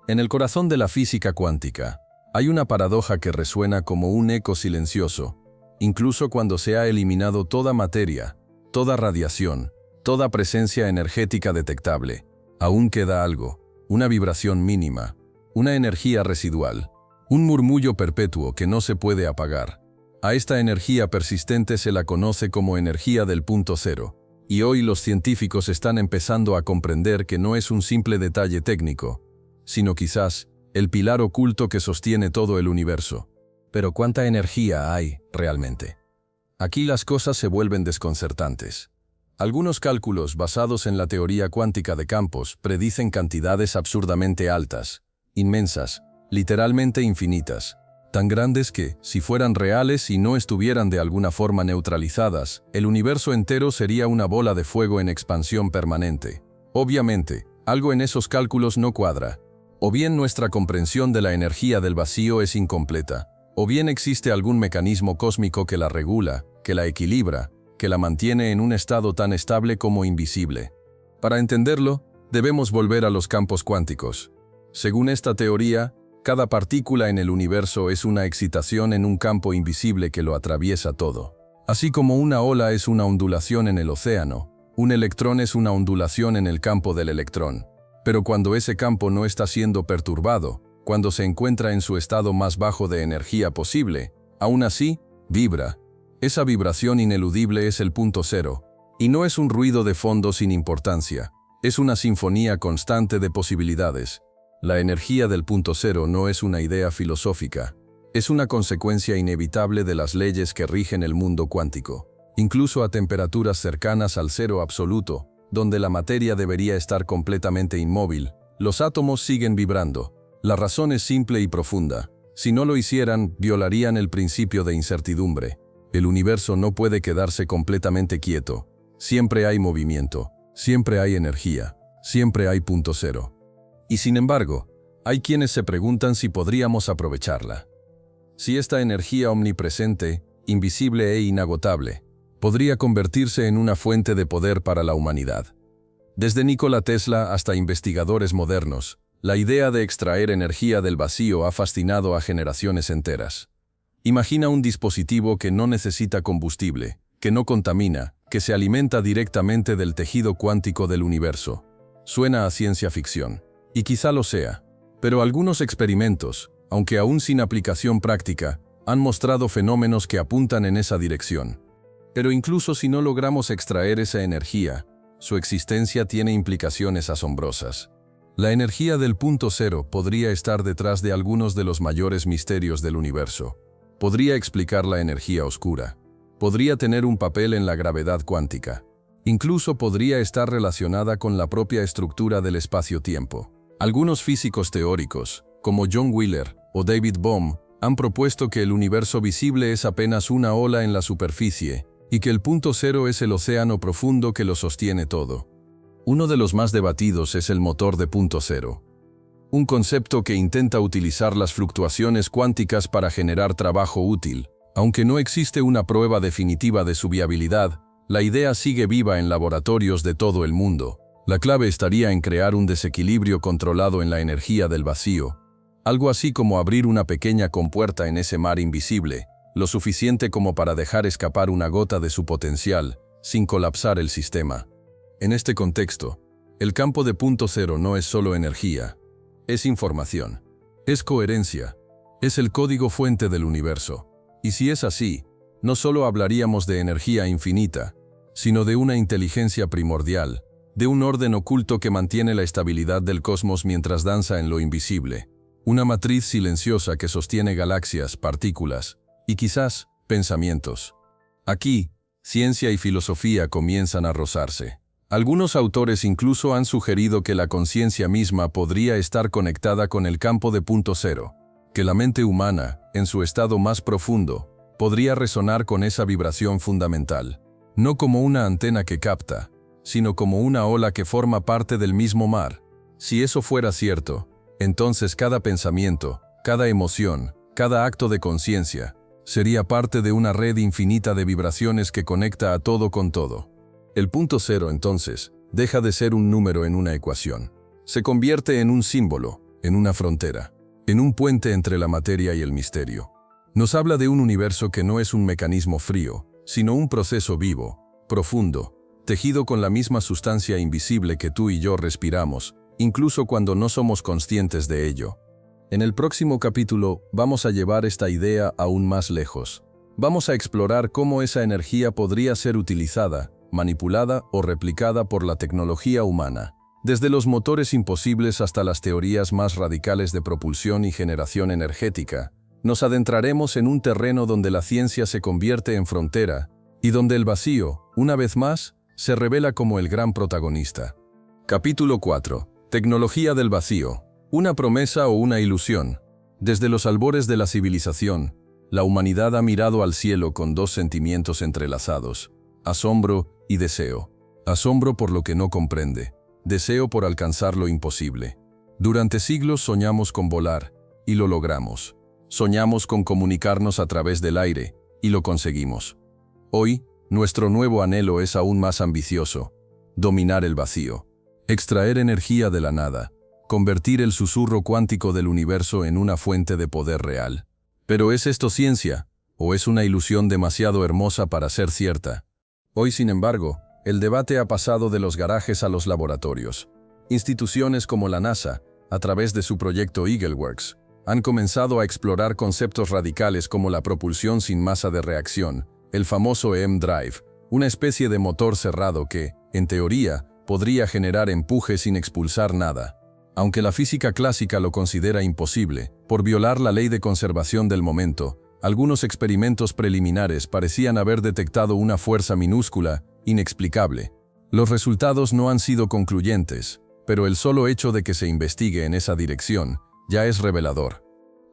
En el corazón de la física cuántica, hay una paradoja que resuena como un eco silencioso, incluso cuando se ha eliminado toda materia, toda radiación, toda presencia energética detectable. Aún queda algo, una vibración mínima, una energía residual, un murmullo perpetuo que no se puede apagar. A esta energía persistente se la conoce como energía del punto cero, y hoy los científicos están empezando a comprender que no es un simple detalle técnico, sino quizás el pilar oculto que sostiene todo el universo. Pero ¿cuánta energía hay realmente? Aquí las cosas se vuelven desconcertantes. Algunos cálculos basados en la teoría cuántica de campos predicen cantidades absurdamente altas, inmensas, literalmente infinitas, tan grandes que, si fueran reales y no estuvieran de alguna forma neutralizadas, el universo entero sería una bola de fuego en expansión permanente. Obviamente, algo en esos cálculos no cuadra. O bien nuestra comprensión de la energía del vacío es incompleta, o bien existe algún mecanismo cósmico que la regula, que la equilibra, que la mantiene en un estado tan estable como invisible. Para entenderlo, debemos volver a los campos cuánticos. Según esta teoría, cada partícula en el universo es una excitación en un campo invisible que lo atraviesa todo. Así como una ola es una ondulación en el océano, un electrón es una ondulación en el campo del electrón. Pero cuando ese campo no está siendo perturbado, cuando se encuentra en su estado más bajo de energía posible, aún así, vibra. Esa vibración ineludible es el punto cero, y no es un ruido de fondo sin importancia, es una sinfonía constante de posibilidades. La energía del punto cero no es una idea filosófica, es una consecuencia inevitable de las leyes que rigen el mundo cuántico. Incluso a temperaturas cercanas al cero absoluto, donde la materia debería estar completamente inmóvil, los átomos siguen vibrando. La razón es simple y profunda. Si no lo hicieran, violarían el principio de incertidumbre. El universo no puede quedarse completamente quieto. Siempre hay movimiento, siempre hay energía, siempre hay punto cero. Y sin embargo, hay quienes se preguntan si podríamos aprovecharla. Si esta energía omnipresente, invisible e inagotable, podría convertirse en una fuente de poder para la humanidad. Desde Nikola Tesla hasta investigadores modernos, la idea de extraer energía del vacío ha fascinado a generaciones enteras. Imagina un dispositivo que no necesita combustible, que no contamina, que se alimenta directamente del tejido cuántico del universo. Suena a ciencia ficción. Y quizá lo sea, pero algunos experimentos, aunque aún sin aplicación práctica, han mostrado fenómenos que apuntan en esa dirección. Pero incluso si no logramos extraer esa energía, su existencia tiene implicaciones asombrosas. La energía del punto cero podría estar detrás de algunos de los mayores misterios del universo. Podría explicar la energía oscura. Podría tener un papel en la gravedad cuántica. Incluso podría estar relacionada con la propia estructura del espacio-tiempo. Algunos físicos teóricos, como John Wheeler o David Bohm, han propuesto que el universo visible es apenas una ola en la superficie y que el punto cero es el océano profundo que lo sostiene todo. Uno de los más debatidos es el motor de punto cero, un concepto que intenta utilizar las fluctuaciones cuánticas para generar trabajo útil. Aunque no existe una prueba definitiva de su viabilidad, la idea sigue viva en laboratorios de todo el mundo. La clave estaría en crear un desequilibrio controlado en la energía del vacío, algo así como abrir una pequeña compuerta en ese mar invisible, lo suficiente como para dejar escapar una gota de su potencial, sin colapsar el sistema. En este contexto, el campo de punto cero no es solo energía, es información, es coherencia, es el código fuente del universo. Y si es así, no solo hablaríamos de energía infinita, sino de una inteligencia primordial, de un orden oculto que mantiene la estabilidad del cosmos mientras danza en lo invisible, una matriz silenciosa que sostiene galaxias, partículas y quizás pensamientos. Aquí, ciencia y filosofía comienzan a rozarse. Algunos autores incluso han sugerido que la conciencia misma podría estar conectada con el campo de punto cero, que la mente humana, en su estado más profundo, podría resonar con esa vibración fundamental, no como una antena que capta, sino como una ola que forma parte del mismo mar. Si eso fuera cierto, entonces cada pensamiento, cada emoción, cada acto de conciencia, sería parte de una red infinita de vibraciones que conecta a todo con todo. El punto cero, entonces, deja de ser un número en una ecuación. Se convierte en un símbolo, en una frontera, en un puente entre la materia y el misterio. Nos habla de un universo que no es un mecanismo frío, sino un proceso vivo, profundo, tejido con la misma sustancia invisible que tú y yo respiramos, incluso cuando no somos conscientes de ello. En el próximo capítulo vamos a llevar esta idea aún más lejos. Vamos a explorar cómo esa energía podría ser utilizada, manipulada o replicada por la tecnología humana. Desde los motores imposibles hasta las teorías más radicales de propulsión y generación energética, nos adentraremos en un terreno donde la ciencia se convierte en frontera y donde el vacío, una vez más, se revela como el gran protagonista. Capítulo 4. Tecnología del vacío. ¿Una promesa o una ilusión? Desde los albores de la civilización, la humanidad ha mirado al cielo con dos sentimientos entrelazados: asombro y deseo. Asombro por lo que no comprende, deseo por alcanzar lo imposible. Durante siglos soñamos con volar, y lo logramos. Soñamos con comunicarnos a través del aire, y lo conseguimos. Hoy, nuestro nuevo anhelo es aún más ambicioso: dominar el vacío, extraer energía de la nada, convertir el susurro cuántico del universo en una fuente de poder real. ¿Pero es esto ciencia, o es una ilusión demasiado hermosa para ser cierta? Hoy, sin embargo, el debate ha pasado de los garajes a los laboratorios. Instituciones como la NASA, a través de su proyecto EagleWorks, han comenzado a explorar conceptos radicales como la propulsión sin masa de reacción, el famoso M-Drive, una especie de motor cerrado que, en teoría, podría generar empuje sin expulsar nada. Aunque la física clásica lo considera imposible, por violar la ley de conservación del momento, algunos experimentos preliminares parecían haber detectado una fuerza minúscula, inexplicable. Los resultados no han sido concluyentes, pero el solo hecho de que se investigue en esa dirección ya es revelador.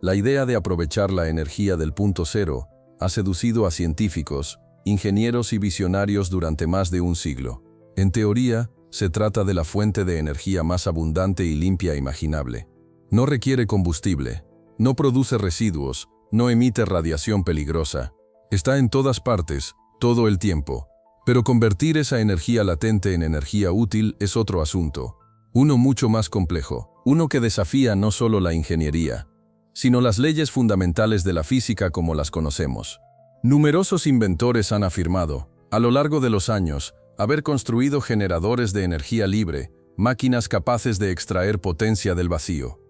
La idea de aprovechar la energía del punto cero ha seducido a científicos, ingenieros y visionarios durante más de un siglo. En teoría, se trata de la fuente de energía más abundante y limpia imaginable. No requiere combustible, no produce residuos, no emite radiación peligrosa. Está en todas partes, todo el tiempo. Pero convertir esa energía latente en energía útil es otro asunto. Uno mucho más complejo, uno que desafía no solo la ingeniería, sino las leyes fundamentales de la física como las conocemos. Numerosos inventores han afirmado, a lo largo de los años, haber construido generadores de energía libre, máquinas capaces de extraer potencia del vacío.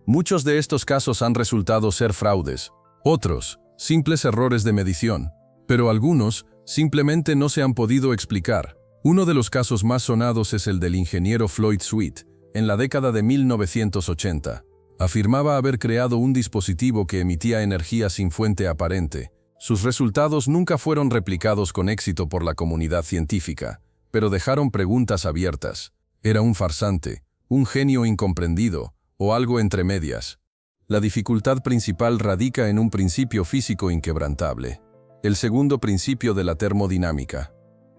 Muchos de estos casos han resultado ser fraudes, otros, simples errores de medición, pero algunos simplemente no se han podido explicar. Uno de los casos más sonados es el del ingeniero Floyd Sweet, en la década de 1980. Afirmaba haber creado un dispositivo que emitía energía sin fuente aparente. Sus resultados nunca fueron replicados con éxito por la comunidad científica, pero dejaron preguntas abiertas. ¿Era un farsante, un genio incomprendido, o algo entre medias? La dificultad principal radica en un principio físico inquebrantable. El segundo principio de la termodinámica.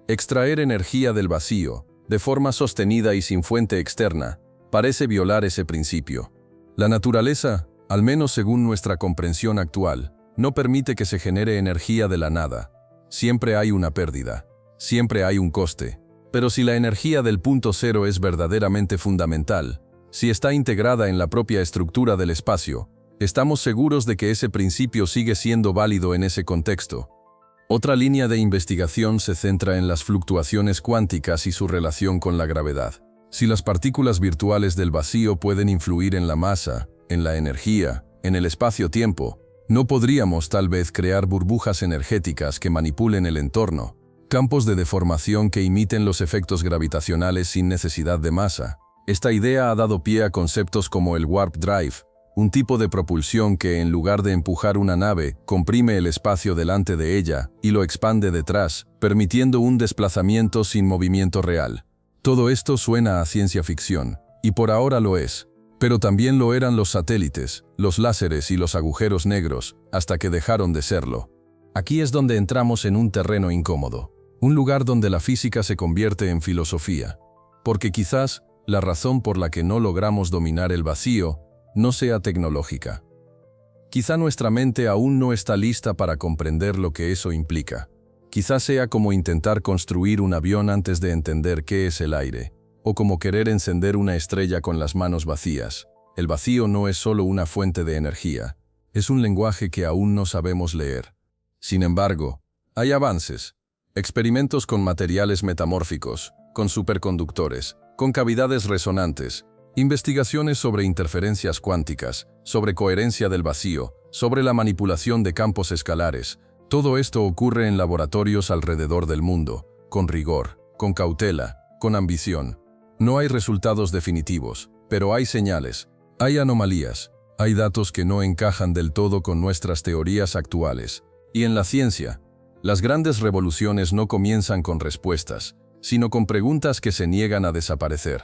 Extraer energía del vacío, de forma sostenida y sin fuente externa, parece violar ese principio. La naturaleza, al menos según nuestra comprensión actual, no permite que se genere energía de la nada. Siempre hay una pérdida, siempre hay un coste. Pero si la energía del punto cero es verdaderamente fundamental, si está integrada en la propia estructura del espacio, estamos seguros de que ese principio sigue siendo válido en ese contexto. Otra línea de investigación se centra en las fluctuaciones cuánticas y su relación con la gravedad. Si las partículas virtuales del vacío pueden influir en la masa, en la energía, en el espacio-tiempo, ¿no podríamos tal vez crear burbujas energéticas que manipulen el entorno, campos de deformación que imiten los efectos gravitacionales sin necesidad de masa? Esta idea ha dado pie a conceptos como el warp drive, un tipo de propulsión que, en lugar de empujar una nave, comprime el espacio delante de ella y lo expande detrás, permitiendo un desplazamiento sin movimiento real. Todo esto suena a ciencia ficción, y por ahora lo es. Pero también lo eran los satélites, los láseres y los agujeros negros, hasta que dejaron de serlo. Aquí es donde entramos en un terreno incómodo, un lugar donde la física se convierte en filosofía. Porque quizás la razón por la que no logramos dominar el vacío no sea tecnológica. Quizá nuestra mente aún no está lista para comprender lo que eso implica. Quizá sea como intentar construir un avión antes de entender qué es el aire, o como querer encender una estrella con las manos vacías. El vacío no es solo una fuente de energía, es un lenguaje que aún no sabemos leer. Sin embargo, hay avances. Experimentos con materiales metamórficos, con superconductores, con cavidades resonantes, Investigaciones sobre interferencias cuánticas, sobre coherencia del vacío, sobre la manipulación de campos escalares. Todo esto ocurre en laboratorios alrededor del mundo, con rigor, con cautela, con ambición. No hay resultados definitivos, pero hay señales, hay anomalías, hay datos que no encajan del todo con nuestras teorías actuales. Y en la ciencia, las grandes revoluciones no comienzan con respuestas, sino con preguntas que se niegan a desaparecer.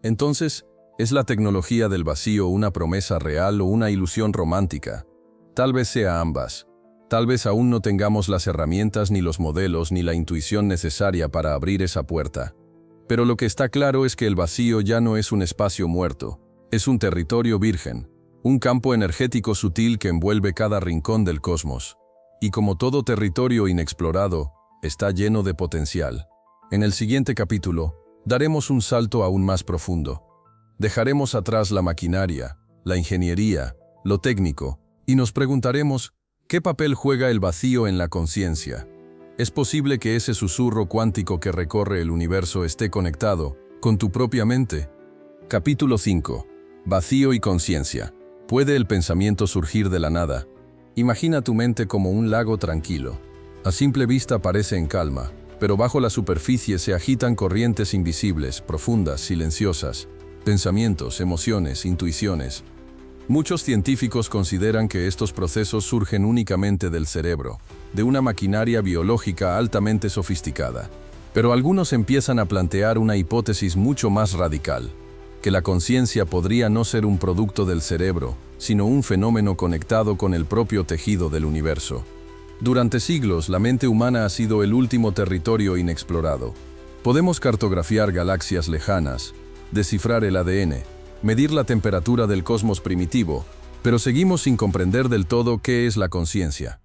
Entonces, ¿es la tecnología del vacío una promesa real o una ilusión romántica? Tal vez sea ambas. Tal vez aún no tengamos las herramientas ni los modelos ni la intuición necesaria para abrir esa puerta. Pero lo que está claro es que el vacío ya no es un espacio muerto, es un territorio virgen, un campo energético sutil que envuelve cada rincón del cosmos. Y como todo territorio inexplorado, está lleno de potencial. En el siguiente capítulo, daremos un salto aún más profundo. Dejaremos atrás la maquinaria, la ingeniería, lo técnico, y nos preguntaremos, ¿qué papel juega el vacío en la conciencia? ¿Es posible que ese susurro cuántico que recorre el universo esté conectado con tu propia mente? Capítulo 5. Vacío y conciencia. ¿Puede el pensamiento surgir de la nada? Imagina tu mente como un lago tranquilo. A simple vista parece en calma, pero bajo la superficie se agitan corrientes invisibles, profundas, silenciosas, pensamientos, emociones, intuiciones. Muchos científicos consideran que estos procesos surgen únicamente del cerebro, de una maquinaria biológica altamente sofisticada. Pero algunos empiezan a plantear una hipótesis mucho más radical, que la conciencia podría no ser un producto del cerebro, sino un fenómeno conectado con el propio tejido del universo. Durante siglos, la mente humana ha sido el último territorio inexplorado. Podemos cartografiar galaxias lejanas, descifrar el ADN, medir la temperatura del cosmos primitivo, pero seguimos sin comprender del todo qué es la conciencia.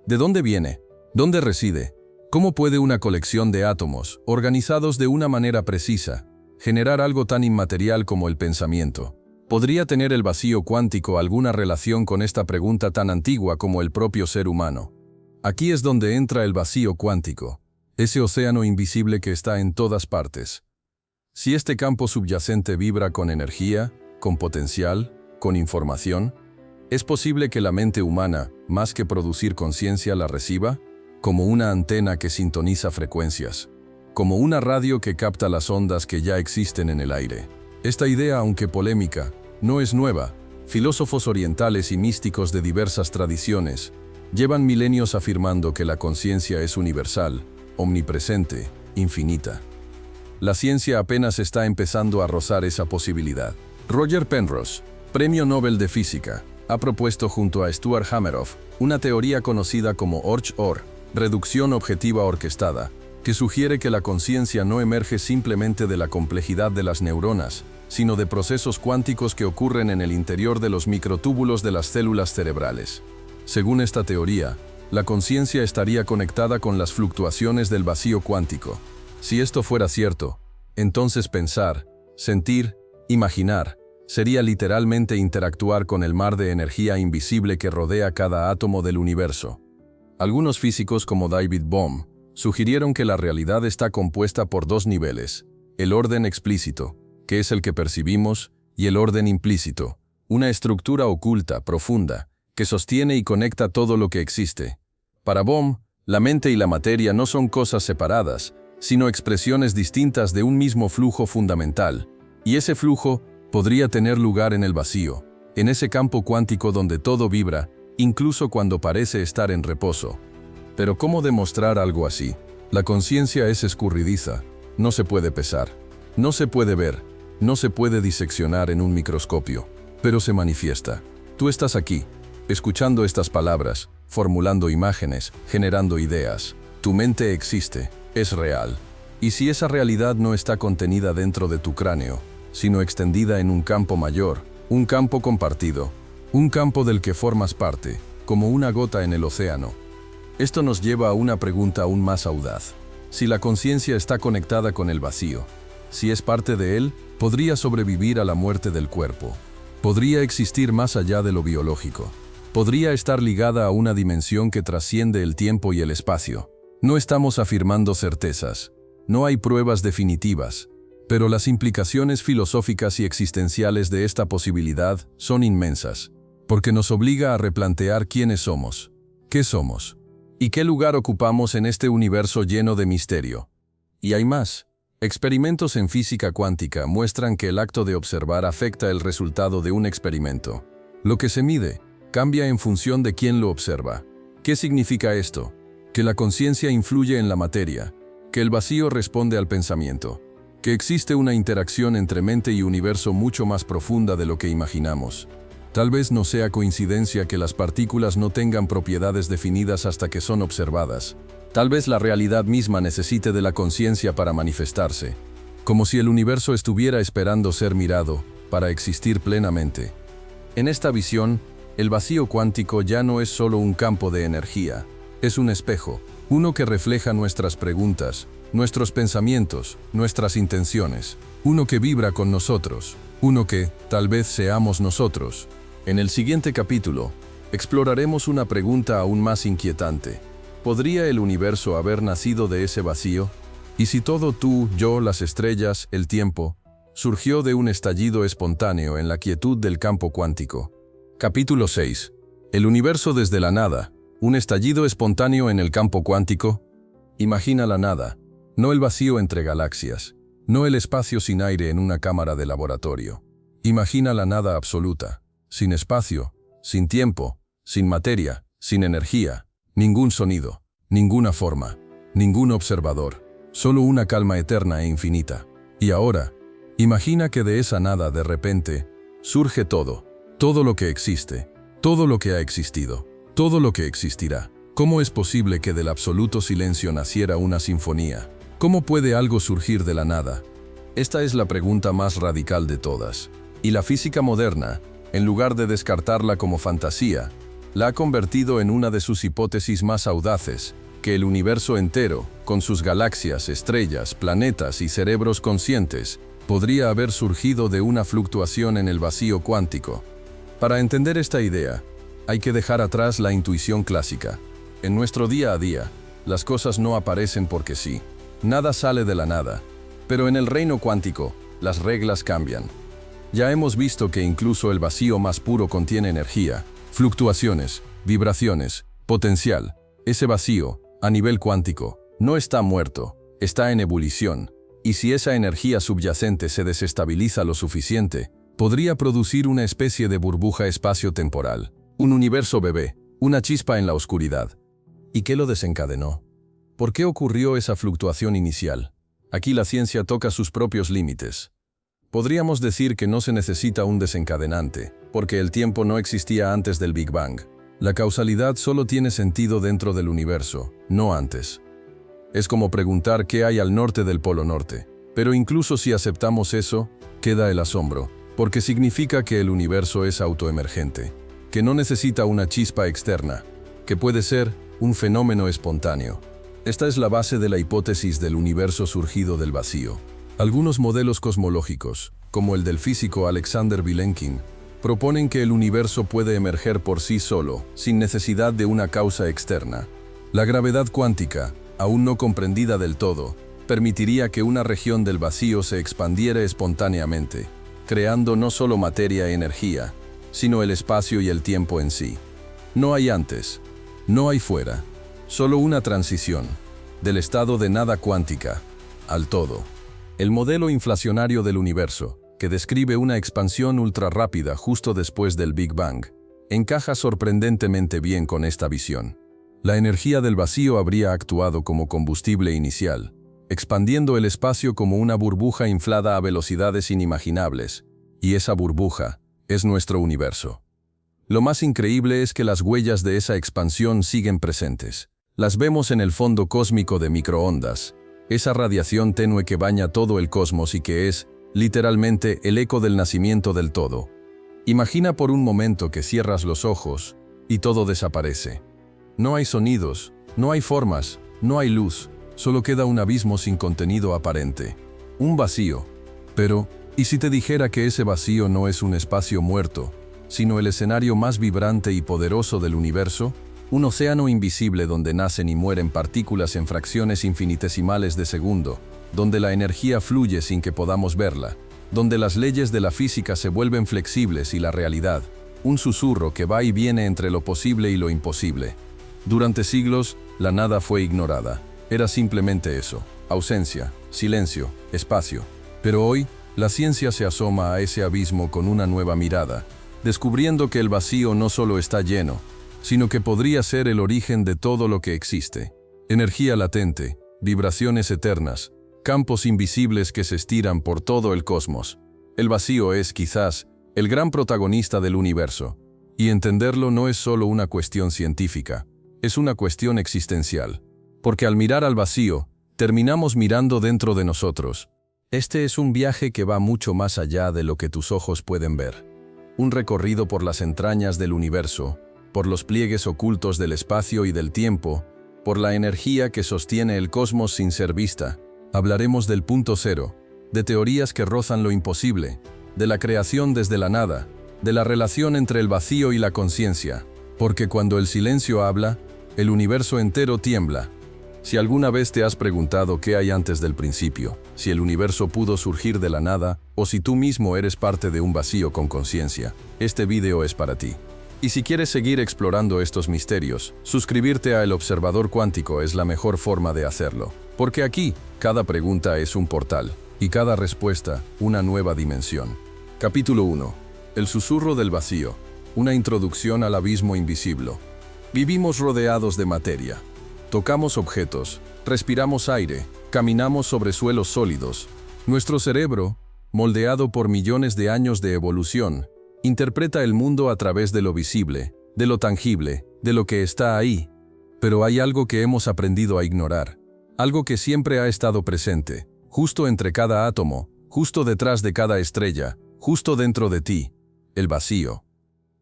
¿De dónde viene? ¿Dónde reside? ¿Cómo puede una colección de átomos, organizados de una manera precisa, generar algo tan inmaterial como el pensamiento? ¿Podría tener el vacío cuántico alguna relación con esta pregunta tan antigua como el propio ser humano? Aquí es donde entra el vacío cuántico, ese océano invisible que está en todas partes. Si este campo subyacente vibra con energía, con potencial, con información, ¿es posible que la mente humana, más que producir conciencia, la reciba? Como una antena que sintoniza frecuencias, como una radio que capta las ondas que ya existen en el aire. Esta idea, aunque polémica, no es nueva. Filósofos orientales y místicos de diversas tradiciones llevan milenios afirmando que la conciencia es universal, omnipresente, infinita. La ciencia apenas está empezando a rozar esa posibilidad. Roger Penrose, Premio Nobel de Física, ha propuesto junto a Stuart Hameroff una teoría conocida como OR, reducción objetiva orquestada, que sugiere que la conciencia no emerge simplemente de la complejidad de las neuronas, sino de procesos cuánticos que ocurren en el interior de los microtúbulos de las células cerebrales. Según esta teoría, la conciencia estaría conectada con las fluctuaciones del vacío cuántico. Si esto fuera cierto, entonces pensar, sentir, imaginar, sería literalmente interactuar con el mar de energía invisible que rodea cada átomo del universo. Algunos físicos como David Bohm sugirieron que la realidad está compuesta por dos niveles: el orden explícito, que es el que percibimos, y el orden implícito, una estructura oculta, profunda, que sostiene y conecta todo lo que existe. Para Bohm, la mente y la materia no son cosas separadas, sino expresiones distintas de un mismo flujo fundamental, y ese flujo podría tener lugar en el vacío, en ese campo cuántico donde todo vibra, incluso cuando parece estar en reposo. Pero ¿cómo demostrar algo así? La conciencia es escurridiza, no se puede pesar, no se puede ver, no se puede diseccionar en un microscopio, pero se manifiesta. Tú estás aquí, escuchando estas palabras, formulando imágenes, generando ideas. Tu mente existe, es real. Y si esa realidad no está contenida dentro de tu cráneo, sino extendida en un campo mayor, un campo compartido, un campo del que formas parte, como una gota en el océano. Esto nos lleva a una pregunta aún más audaz. Si la conciencia está conectada con el vacío, si es parte de él, podría sobrevivir a la muerte del cuerpo. Podría existir más allá de lo biológico. Podría estar ligada a una dimensión que trasciende el tiempo y el espacio. No estamos afirmando certezas. No hay pruebas definitivas. Pero las implicaciones filosóficas y existenciales de esta posibilidad son inmensas, porque nos obliga a replantear quiénes somos, qué somos, y qué lugar ocupamos en este universo lleno de misterio. Y hay más. Experimentos en física cuántica muestran que el acto de observar afecta el resultado de un experimento. Lo que se mide cambia en función de quién lo observa. ¿Qué significa esto? Que la conciencia influye en la materia, que el vacío responde al pensamiento, que existe una interacción entre mente y universo mucho más profunda de lo que imaginamos. Tal vez no sea coincidencia que las partículas no tengan propiedades definidas hasta que son observadas. Tal vez la realidad misma necesite de la conciencia para manifestarse, como si el universo estuviera esperando ser mirado para existir plenamente. En esta visión, el vacío cuántico ya no es solo un campo de energía, es un espejo, uno que refleja nuestras preguntas, nuestros pensamientos, nuestras intenciones, uno que vibra con nosotros, uno que, tal vez seamos nosotros. En el siguiente capítulo, exploraremos una pregunta aún más inquietante. ¿Podría el universo haber nacido de ese vacío? ¿Y si todo tú, yo, las estrellas, el tiempo, surgió de un estallido espontáneo en la quietud del campo cuántico? Capítulo 6. El universo desde la nada, un estallido espontáneo en el campo cuántico. Imagina la nada, no el vacío entre galaxias, no el espacio sin aire en una cámara de laboratorio. Imagina la nada absoluta, sin espacio, sin tiempo, sin materia, sin energía. Ningún sonido, ninguna forma, ningún observador, solo una calma eterna e infinita. Y ahora, imagina que de esa nada de repente surge todo, todo lo que existe, todo lo que ha existido, todo lo que existirá. ¿Cómo es posible que del absoluto silencio naciera una sinfonía? ¿Cómo puede algo surgir de la nada? Esta es la pregunta más radical de todas. Y la física moderna, en lugar de descartarla como fantasía, la ha convertido en una de sus hipótesis más audaces, que el universo entero, con sus galaxias, estrellas, planetas y cerebros conscientes, podría haber surgido de una fluctuación en el vacío cuántico. Para entender esta idea, hay que dejar atrás la intuición clásica. En nuestro día a día, las cosas no aparecen porque sí. Nada sale de la nada. Pero en el reino cuántico, las reglas cambian. Ya hemos visto que incluso el vacío más puro contiene energía, fluctuaciones, vibraciones, potencial. Ese vacío, a nivel cuántico, no está muerto, está en ebullición. Y si esa energía subyacente se desestabiliza lo suficiente, podría producir una especie de burbuja espacio-temporal, un universo bebé, una chispa en la oscuridad. ¿Y qué lo desencadenó? ¿Por qué ocurrió esa fluctuación inicial? Aquí la ciencia toca sus propios límites. Podríamos decir que no se necesita un desencadenante, porque el tiempo no existía antes del Big Bang. La causalidad solo tiene sentido dentro del universo, no antes. Es como preguntar qué hay al norte del Polo Norte. Pero incluso si aceptamos eso, queda el asombro, porque significa que el universo es autoemergente, que no necesita una chispa externa, que puede ser un fenómeno espontáneo. Esta es la base de la hipótesis del universo surgido del vacío. Algunos modelos cosmológicos, como el del físico Alexander Vilenkin, proponen que el universo puede emerger por sí solo, sin necesidad de una causa externa. La gravedad cuántica, aún no comprendida del todo, permitiría que una región del vacío se expandiera espontáneamente, creando no solo materia e energía, sino el espacio y el tiempo en sí. No hay antes, no hay fuera, solo una transición, del estado de nada cuántica al todo. El modelo inflacionario del universo, que describe una expansión ultrarrápida justo después del Big Bang, encaja sorprendentemente bien con esta visión. La energía del vacío habría actuado como combustible inicial, expandiendo el espacio como una burbuja inflada a velocidades inimaginables, y esa burbuja es nuestro universo. Lo más increíble es que las huellas de esa expansión siguen presentes. Las vemos en el fondo cósmico de microondas, esa radiación tenue que baña todo el cosmos y que es, literalmente, el eco del nacimiento del todo. Imagina por un momento que cierras los ojos y todo desaparece. No hay sonidos, no hay formas, no hay luz, solo queda un abismo sin contenido aparente. Un vacío. Pero, ¿y si te dijera que ese vacío no es un espacio muerto, sino el escenario más vibrante y poderoso del universo? Un océano invisible donde nacen y mueren partículas en fracciones infinitesimales de segundo, donde la energía fluye sin que podamos verla, donde las leyes de la física se vuelven flexibles y la realidad, un susurro que va y viene entre lo posible y lo imposible. Durante siglos, la nada fue ignorada. Era simplemente eso: ausencia, silencio, espacio. Pero hoy, la ciencia se asoma a ese abismo con una nueva mirada, descubriendo que el vacío no solo está lleno, sino que podría ser el origen de todo lo que existe. Energía latente, vibraciones eternas, campos invisibles que se estiran por todo el cosmos. El vacío es, quizás, el gran protagonista del universo. Y entenderlo no es solo una cuestión científica, es una cuestión existencial. Porque al mirar al vacío, terminamos mirando dentro de nosotros. Este es un viaje que va mucho más allá de lo que tus ojos pueden ver. Un recorrido por las entrañas del universo, por los pliegues ocultos del espacio y del tiempo, por la energía que sostiene el cosmos sin ser vista. Hablaremos del punto cero, de teorías que rozan lo imposible, de la creación desde la nada, de la relación entre el vacío y la conciencia, porque cuando el silencio habla, el universo entero tiembla. Si alguna vez te has preguntado qué hay antes del principio, si el universo pudo surgir de la nada, o si tú mismo eres parte de un vacío con conciencia, este video es para ti. Y si quieres seguir explorando estos misterios, suscribirte a El Observador Cuántico es la mejor forma de hacerlo. Porque aquí, cada pregunta es un portal, y cada respuesta, una nueva dimensión. Capítulo 1. El susurro del vacío. Una introducción al abismo invisible. Vivimos rodeados de materia. Tocamos objetos, respiramos aire, caminamos sobre suelos sólidos. Nuestro cerebro, moldeado por millones de años de evolución, interpreta el mundo a través de lo visible, de lo tangible, de lo que está ahí. Pero hay algo que hemos aprendido a ignorar, algo que siempre ha estado presente, justo entre cada átomo, justo detrás de cada estrella, justo dentro de ti: el vacío.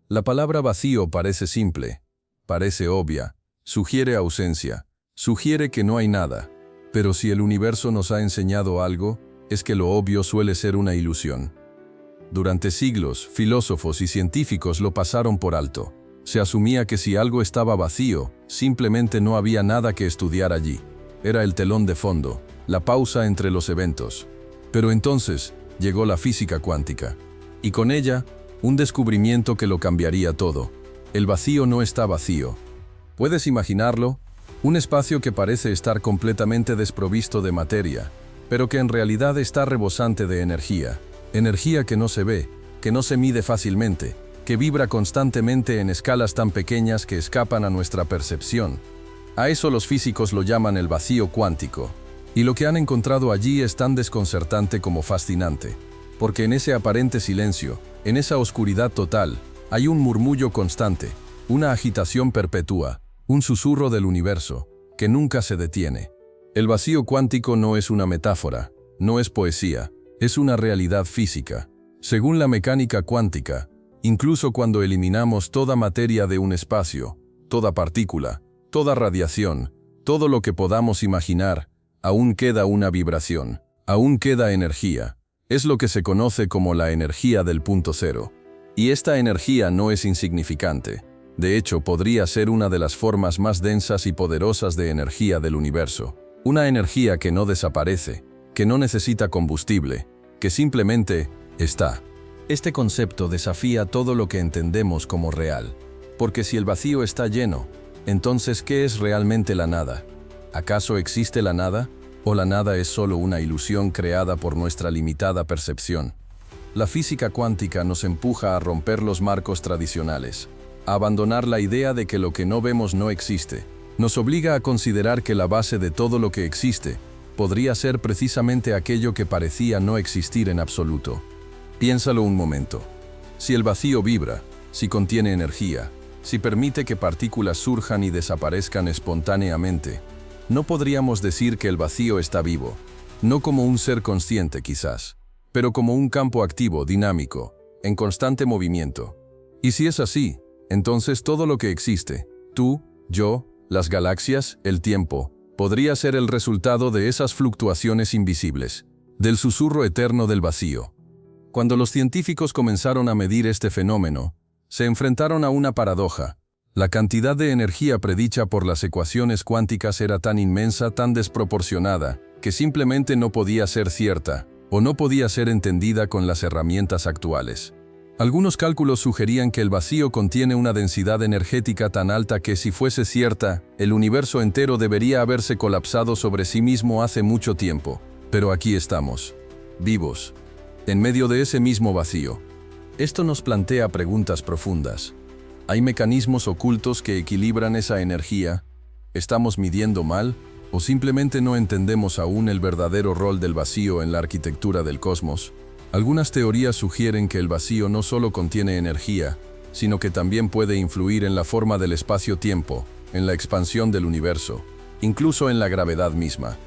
La palabra vacío parece simple, parece obvia, sugiere ausencia, sugiere que no hay nada. Pero si el universo nos ha enseñado algo, es que lo obvio suele ser una ilusión. Durante siglos, filósofos y científicos lo pasaron por alto. Se asumía que si algo estaba vacío, simplemente no había nada que estudiar allí. Era el telón de fondo, la pausa entre los eventos. Pero entonces, llegó la física cuántica. Y con ella, un descubrimiento que lo cambiaría todo. El vacío no está vacío. ¿Puedes imaginarlo? Un espacio que parece estar completamente desprovisto de materia, pero que en realidad está rebosante de energía. Energía que no se ve, que no se mide fácilmente, que vibra constantemente en escalas tan pequeñas que escapan a nuestra percepción. A eso los físicos lo llaman el vacío cuántico. Y lo que han encontrado allí es tan desconcertante como fascinante. Porque en ese aparente silencio, en esa oscuridad total, hay un murmullo constante, una agitación perpetua, un susurro del universo, que nunca se detiene. El vacío cuántico no es una metáfora, no es poesía, es una realidad física. Según la mecánica cuántica, incluso cuando eliminamos toda materia de un espacio, toda partícula, toda radiación, todo lo que podamos imaginar, aún queda una vibración, aún queda energía. Es lo que se conoce como la energía del punto cero. Y esta energía no es insignificante. De hecho, podría ser una de las formas más densas y poderosas de energía del universo. Una energía que no desaparece, que no necesita combustible, que simplemente está. Este concepto desafía todo lo que entendemos como real. Porque si el vacío está lleno, entonces ¿qué es realmente la nada? ¿Acaso existe la nada? ¿O la nada es solo una ilusión creada por nuestra limitada percepción? La física cuántica nos empuja a romper los marcos tradicionales, a abandonar la idea de que lo que no vemos no existe. Nos obliga a considerar que la base de todo lo que existe podría ser precisamente aquello que parecía no existir en absoluto. Piénsalo un momento. Si el vacío vibra, si contiene energía, si permite que partículas surjan y desaparezcan espontáneamente, no podríamos decir que el vacío está vivo, no como un ser consciente quizás, pero como un campo activo, dinámico, en constante movimiento. Y si es así, entonces todo lo que existe, tú, yo, las galaxias, el tiempo, podría ser el resultado de esas fluctuaciones invisibles, del susurro eterno del vacío. Cuando los científicos comenzaron a medir este fenómeno, se enfrentaron a una paradoja. La cantidad de energía predicha por las ecuaciones cuánticas era tan inmensa, tan desproporcionada, que simplemente no podía ser cierta, o no podía ser entendida con las herramientas actuales. Algunos cálculos sugerían que el vacío contiene una densidad energética tan alta que si fuese cierta, el universo entero debería haberse colapsado sobre sí mismo hace mucho tiempo. Pero aquí estamos, vivos, en medio de ese mismo vacío. Esto nos plantea preguntas profundas. ¿Hay mecanismos ocultos que equilibran esa energía? ¿Estamos midiendo mal? ¿O simplemente no entendemos aún el verdadero rol del vacío en la arquitectura del cosmos? Algunas teorías sugieren que el vacío no solo contiene energía, sino que también puede influir en la forma del espacio-tiempo, en la expansión del universo, incluso en la gravedad misma.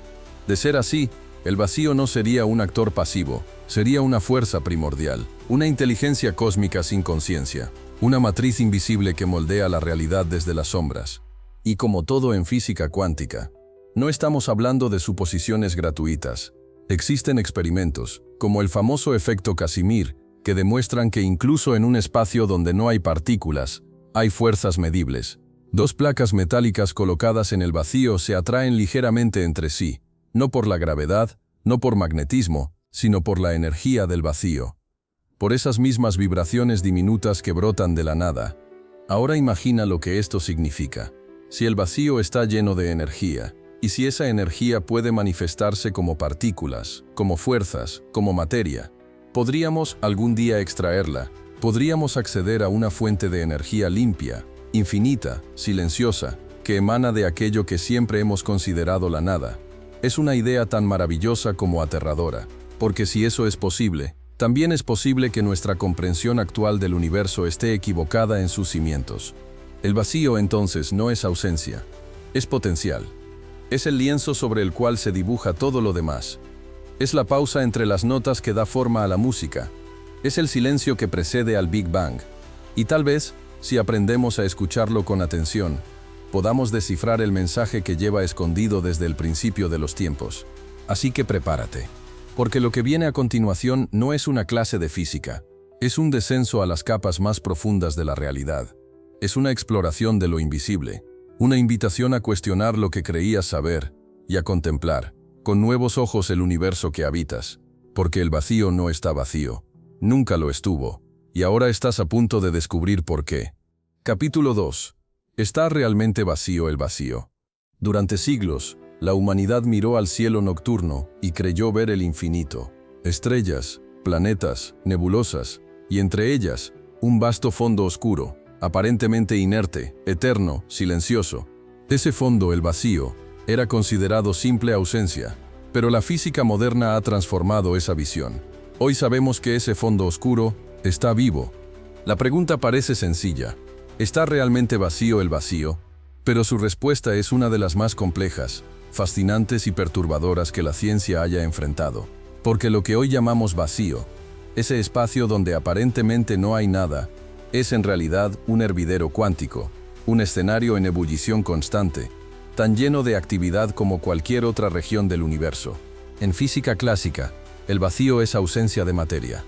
De ser así, el vacío no sería un actor pasivo, sería una fuerza primordial, una inteligencia cósmica sin conciencia, una matriz invisible que moldea la realidad desde las sombras. Y como todo en física cuántica, no estamos hablando de suposiciones gratuitas. Existen experimentos, como el famoso efecto Casimir, que demuestran que incluso en un espacio donde no hay partículas, hay fuerzas medibles. Dos placas metálicas colocadas en el vacío se atraen ligeramente entre sí, no por la gravedad, no por magnetismo, sino por la energía del vacío. Por esas mismas vibraciones diminutas que brotan de la nada. Ahora imagina lo que esto significa. Si el vacío está lleno de energía, y si esa energía puede manifestarse como partículas, como fuerzas, como materia, podríamos algún día extraerla, podríamos acceder a una fuente de energía limpia, infinita, silenciosa, que emana de aquello que siempre hemos considerado la nada. Es una idea tan maravillosa como aterradora, porque si eso es posible, también es posible que nuestra comprensión actual del universo esté equivocada en sus cimientos. El vacío entonces no es ausencia, es potencial. Es el lienzo sobre el cual se dibuja todo lo demás. Es la pausa entre las notas que da forma a la música. Es el silencio que precede al Big Bang. Y tal vez, si aprendemos a escucharlo con atención, podamos descifrar el mensaje que lleva escondido desde el principio de los tiempos. Así que prepárate. Porque lo que viene a continuación no es una clase de física. Es un descenso a las capas más profundas de la realidad. Es una exploración de lo invisible. Una invitación a cuestionar lo que creías saber y a contemplar, con nuevos ojos, el universo que habitas. Porque el vacío no está vacío, nunca lo estuvo, y ahora estás a punto de descubrir por qué. Capítulo 2. ¿Está realmente vacío el vacío? Durante siglos, la humanidad miró al cielo nocturno y creyó ver el infinito. Estrellas, planetas, nebulosas, y entre ellas, un vasto fondo oscuro, aparentemente inerte, eterno, silencioso. Ese fondo, el vacío, era considerado simple ausencia, pero la física moderna ha transformado esa visión. Hoy sabemos que ese fondo oscuro está vivo. La pregunta parece sencilla. ¿Está realmente vacío el vacío? Pero su respuesta es una de las más complejas, fascinantes y perturbadoras que la ciencia haya enfrentado. Porque lo que hoy llamamos vacío, ese espacio donde aparentemente no hay nada, es en realidad un hervidero cuántico, un escenario en ebullición constante, tan lleno de actividad como cualquier otra región del universo. En física clásica, el vacío es ausencia de materia.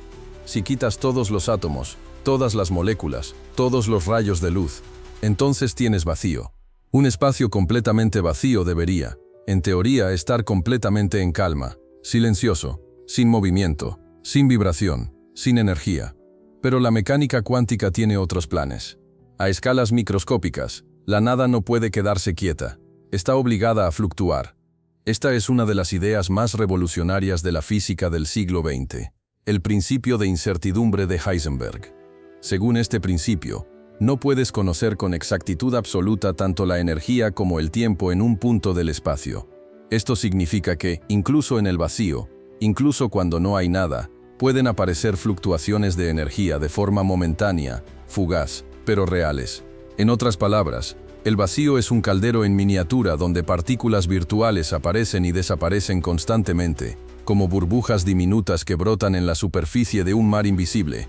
Si quitas todos los átomos, todas las moléculas, todos los rayos de luz, entonces tienes vacío. Un espacio completamente vacío debería, en teoría, estar completamente en calma, silencioso, sin movimiento, sin vibración, sin energía. Pero la mecánica cuántica tiene otros planes. A escalas microscópicas, la nada no puede quedarse quieta, está obligada a fluctuar. Esta es una de las ideas más revolucionarias de la física del siglo XX, el principio de incertidumbre de Heisenberg. Según este principio, no puedes conocer con exactitud absoluta tanto la energía como el tiempo en un punto del espacio. Esto significa que, incluso en el vacío, incluso cuando no hay nada, pueden aparecer fluctuaciones de energía de forma momentánea, fugaz, pero reales. En otras palabras, el vacío es un caldero en miniatura donde partículas virtuales aparecen y desaparecen constantemente, como burbujas diminutas que brotan en la superficie de un mar invisible.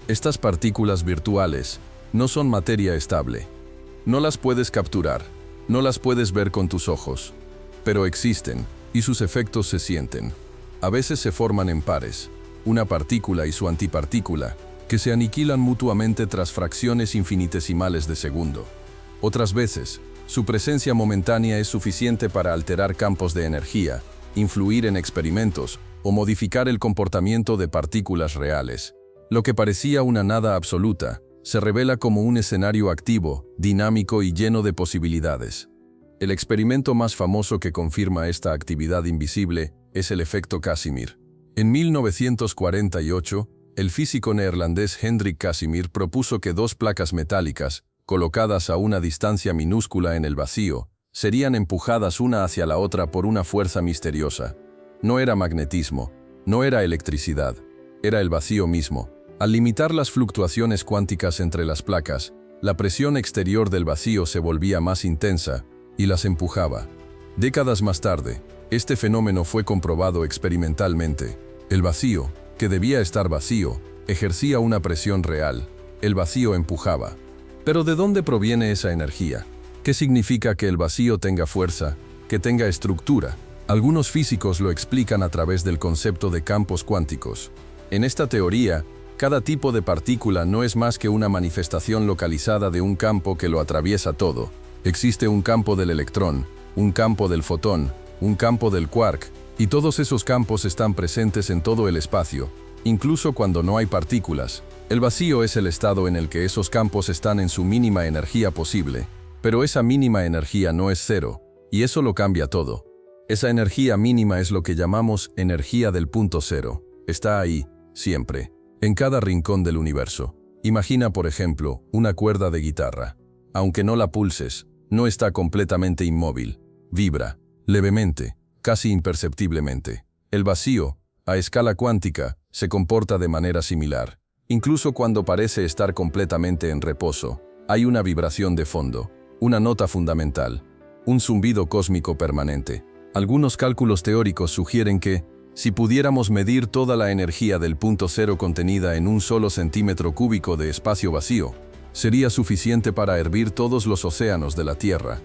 Estas partículas virtuales no son materia estable. No las puedes capturar, no las puedes ver con tus ojos, pero existen, y sus efectos se sienten. A veces se forman en pares, una partícula y su antipartícula, que se aniquilan mutuamente tras fracciones infinitesimales de segundo. Otras veces, su presencia momentánea es suficiente para alterar campos de energía, influir en experimentos o modificar el comportamiento de partículas reales. Lo que parecía una nada absoluta, se revela como un escenario activo, dinámico y lleno de posibilidades. El experimento más famoso que confirma esta actividad invisible es el efecto Casimir. En 1948, el físico neerlandés Hendrik Casimir propuso que dos placas metálicas, colocadas a una distancia minúscula en el vacío, serían empujadas una hacia la otra por una fuerza misteriosa. No era magnetismo, no era electricidad, era el vacío mismo. Al limitar las fluctuaciones cuánticas entre las placas, la presión exterior del vacío se volvía más intensa y las empujaba. Décadas más tarde, este fenómeno fue comprobado experimentalmente. El vacío, que debía estar vacío, ejercía una presión real. El vacío empujaba. Pero ¿de dónde proviene esa energía? ¿Qué significa que el vacío tenga fuerza, que tenga estructura? Algunos físicos lo explican a través del concepto de campos cuánticos. En esta teoría, cada tipo de partícula no es más que una manifestación localizada de un campo que lo atraviesa todo. Existe un campo del electrón, un campo del fotón, un campo del quark, y todos esos campos están presentes en todo el espacio, incluso cuando no hay partículas. El vacío es el estado en el que esos campos están en su mínima energía posible, pero esa mínima energía no es cero, y eso lo cambia todo. Esa energía mínima es lo que llamamos energía del punto cero. Está ahí, siempre, en cada rincón del universo. Imagina, por ejemplo, una cuerda de guitarra. Aunque no la pulses, no está completamente inmóvil. Vibra, levemente, casi imperceptiblemente. El vacío, a escala cuántica, se comporta de manera similar. Incluso cuando parece estar completamente en reposo, hay una vibración de fondo, una nota fundamental, un zumbido cósmico permanente. Algunos cálculos teóricos sugieren que, si pudiéramos medir toda la energía del punto cero contenida en un solo centímetro cúbico de espacio vacío, sería suficiente para hervir todos los océanos de la Tierra.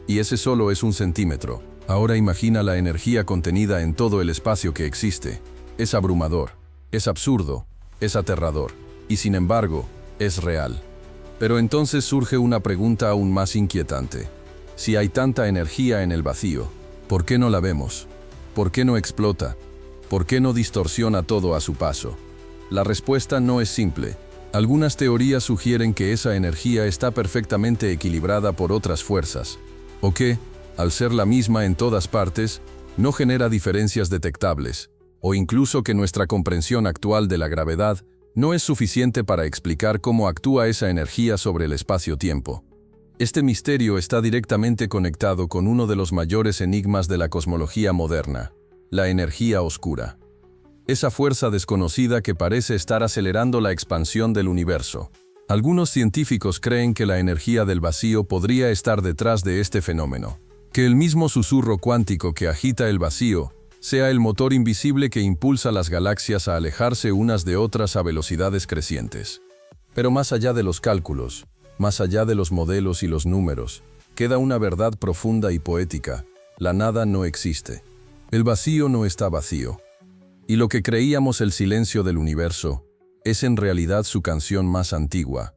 Y ese solo es un centímetro. Ahora imagina la energía contenida en todo el espacio que existe. Es abrumador, es absurdo, es aterrador, y sin embargo, es real. Pero entonces surge una pregunta aún más inquietante. Si hay tanta energía en el vacío, ¿por qué no la vemos? ¿Por qué no explota? ¿Por qué no distorsiona todo a su paso? La respuesta no es simple. Algunas teorías sugieren que esa energía está perfectamente equilibrada por otras fuerzas, o que, al ser la misma en todas partes, no genera diferencias detectables, o incluso que nuestra comprensión actual de la gravedad no es suficiente para explicar cómo actúa esa energía sobre el espacio-tiempo. Este misterio está directamente conectado con uno de los mayores enigmas de la cosmología moderna, la energía oscura. Esa fuerza desconocida que parece estar acelerando la expansión del universo. Algunos científicos creen que la energía del vacío podría estar detrás de este fenómeno, que el mismo susurro cuántico que agita el vacío sea el motor invisible que impulsa las galaxias a alejarse unas de otras a velocidades crecientes. Pero más allá de los cálculos, más allá de los modelos y los números, queda una verdad profunda y poética: la nada no existe. El vacío no está vacío. Y lo que creíamos el silencio del universo es en realidad su canción más antigua.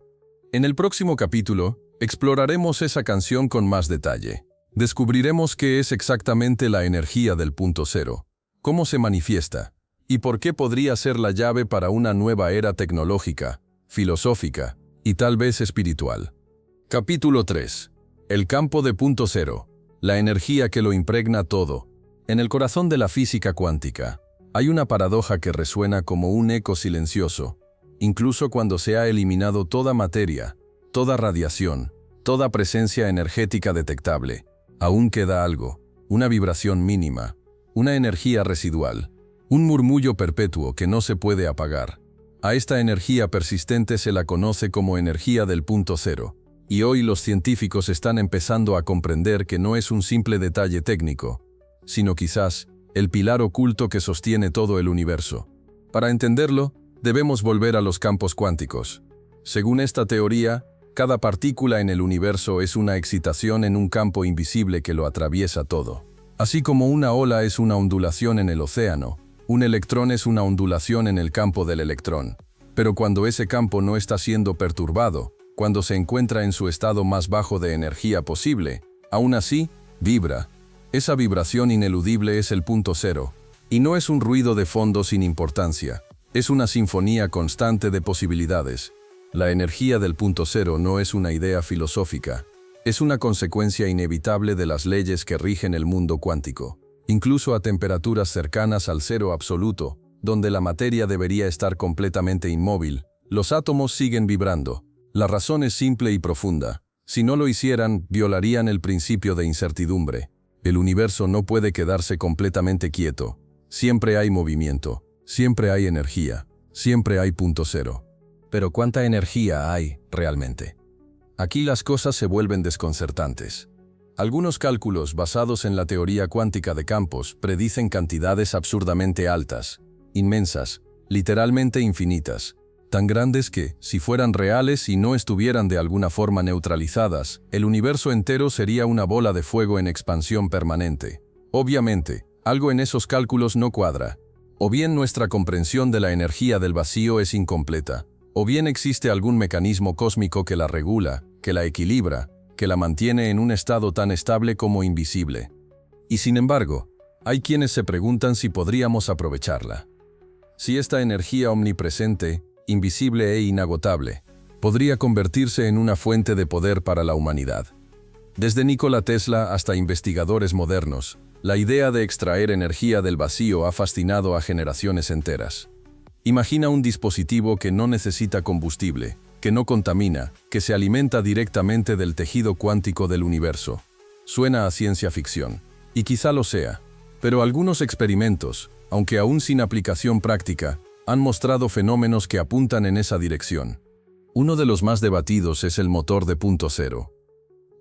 En el próximo capítulo, exploraremos esa canción con más detalle. Descubriremos qué es exactamente la energía del punto cero, cómo se manifiesta, y por qué podría ser la llave para una nueva era tecnológica, filosófica y tal vez espiritual. Capítulo 3. El campo de punto cero, la energía que lo impregna todo. En el corazón de la física cuántica, hay una paradoja que resuena como un eco silencioso. Incluso cuando se ha eliminado toda materia, toda radiación, toda presencia energética detectable, aún queda algo, una vibración mínima, una energía residual, un murmullo perpetuo que no se puede apagar. A esta energía persistente se la conoce como energía del punto cero, y hoy los científicos están empezando a comprender que no es un simple detalle técnico, sino quizás el pilar oculto que sostiene todo el universo. Para entenderlo, debemos volver a los campos cuánticos. Según esta teoría, cada partícula en el universo es una excitación en un campo invisible que lo atraviesa todo. Así como una ola es una ondulación en el océano, un electrón es una ondulación en el campo del electrón. Pero cuando ese campo no está siendo perturbado, cuando se encuentra en su estado más bajo de energía posible, aún así, vibra. Esa vibración ineludible es el punto cero, y no es un ruido de fondo sin importancia, es una sinfonía constante de posibilidades. La energía del punto cero no es una idea filosófica, es una consecuencia inevitable de las leyes que rigen el mundo cuántico. Incluso a temperaturas cercanas al cero absoluto, donde la materia debería estar completamente inmóvil, los átomos siguen vibrando. La razón es simple y profunda. Si no lo hicieran, violarían el principio de incertidumbre. El universo no puede quedarse completamente quieto. Siempre hay movimiento, siempre hay energía, siempre hay punto cero. Pero ¿cuánta energía hay realmente? Aquí las cosas se vuelven desconcertantes. Algunos cálculos basados en la teoría cuántica de campos predicen cantidades absurdamente altas, inmensas, literalmente infinitas, tan grandes que, si fueran reales y no estuvieran de alguna forma neutralizadas, el universo entero sería una bola de fuego en expansión permanente. Obviamente, algo en esos cálculos no cuadra. O bien nuestra comprensión de la energía del vacío es incompleta, o bien existe algún mecanismo cósmico que la regula, que la equilibra, que la mantiene en un estado tan estable como invisible. Y sin embargo, hay quienes se preguntan si podríamos aprovecharla. Si esta energía omnipresente, invisible e inagotable, podría convertirse en una fuente de poder para la humanidad. Desde Nikola Tesla hasta investigadores modernos, la idea de extraer energía del vacío ha fascinado a generaciones enteras. Imagina un dispositivo que no necesita combustible, que no contamina, que se alimenta directamente del tejido cuántico del universo. Suena a ciencia ficción, y quizá lo sea, pero algunos experimentos, aunque aún sin aplicación práctica, han mostrado fenómenos que apuntan en esa dirección. Uno de los más debatidos es el motor de punto cero.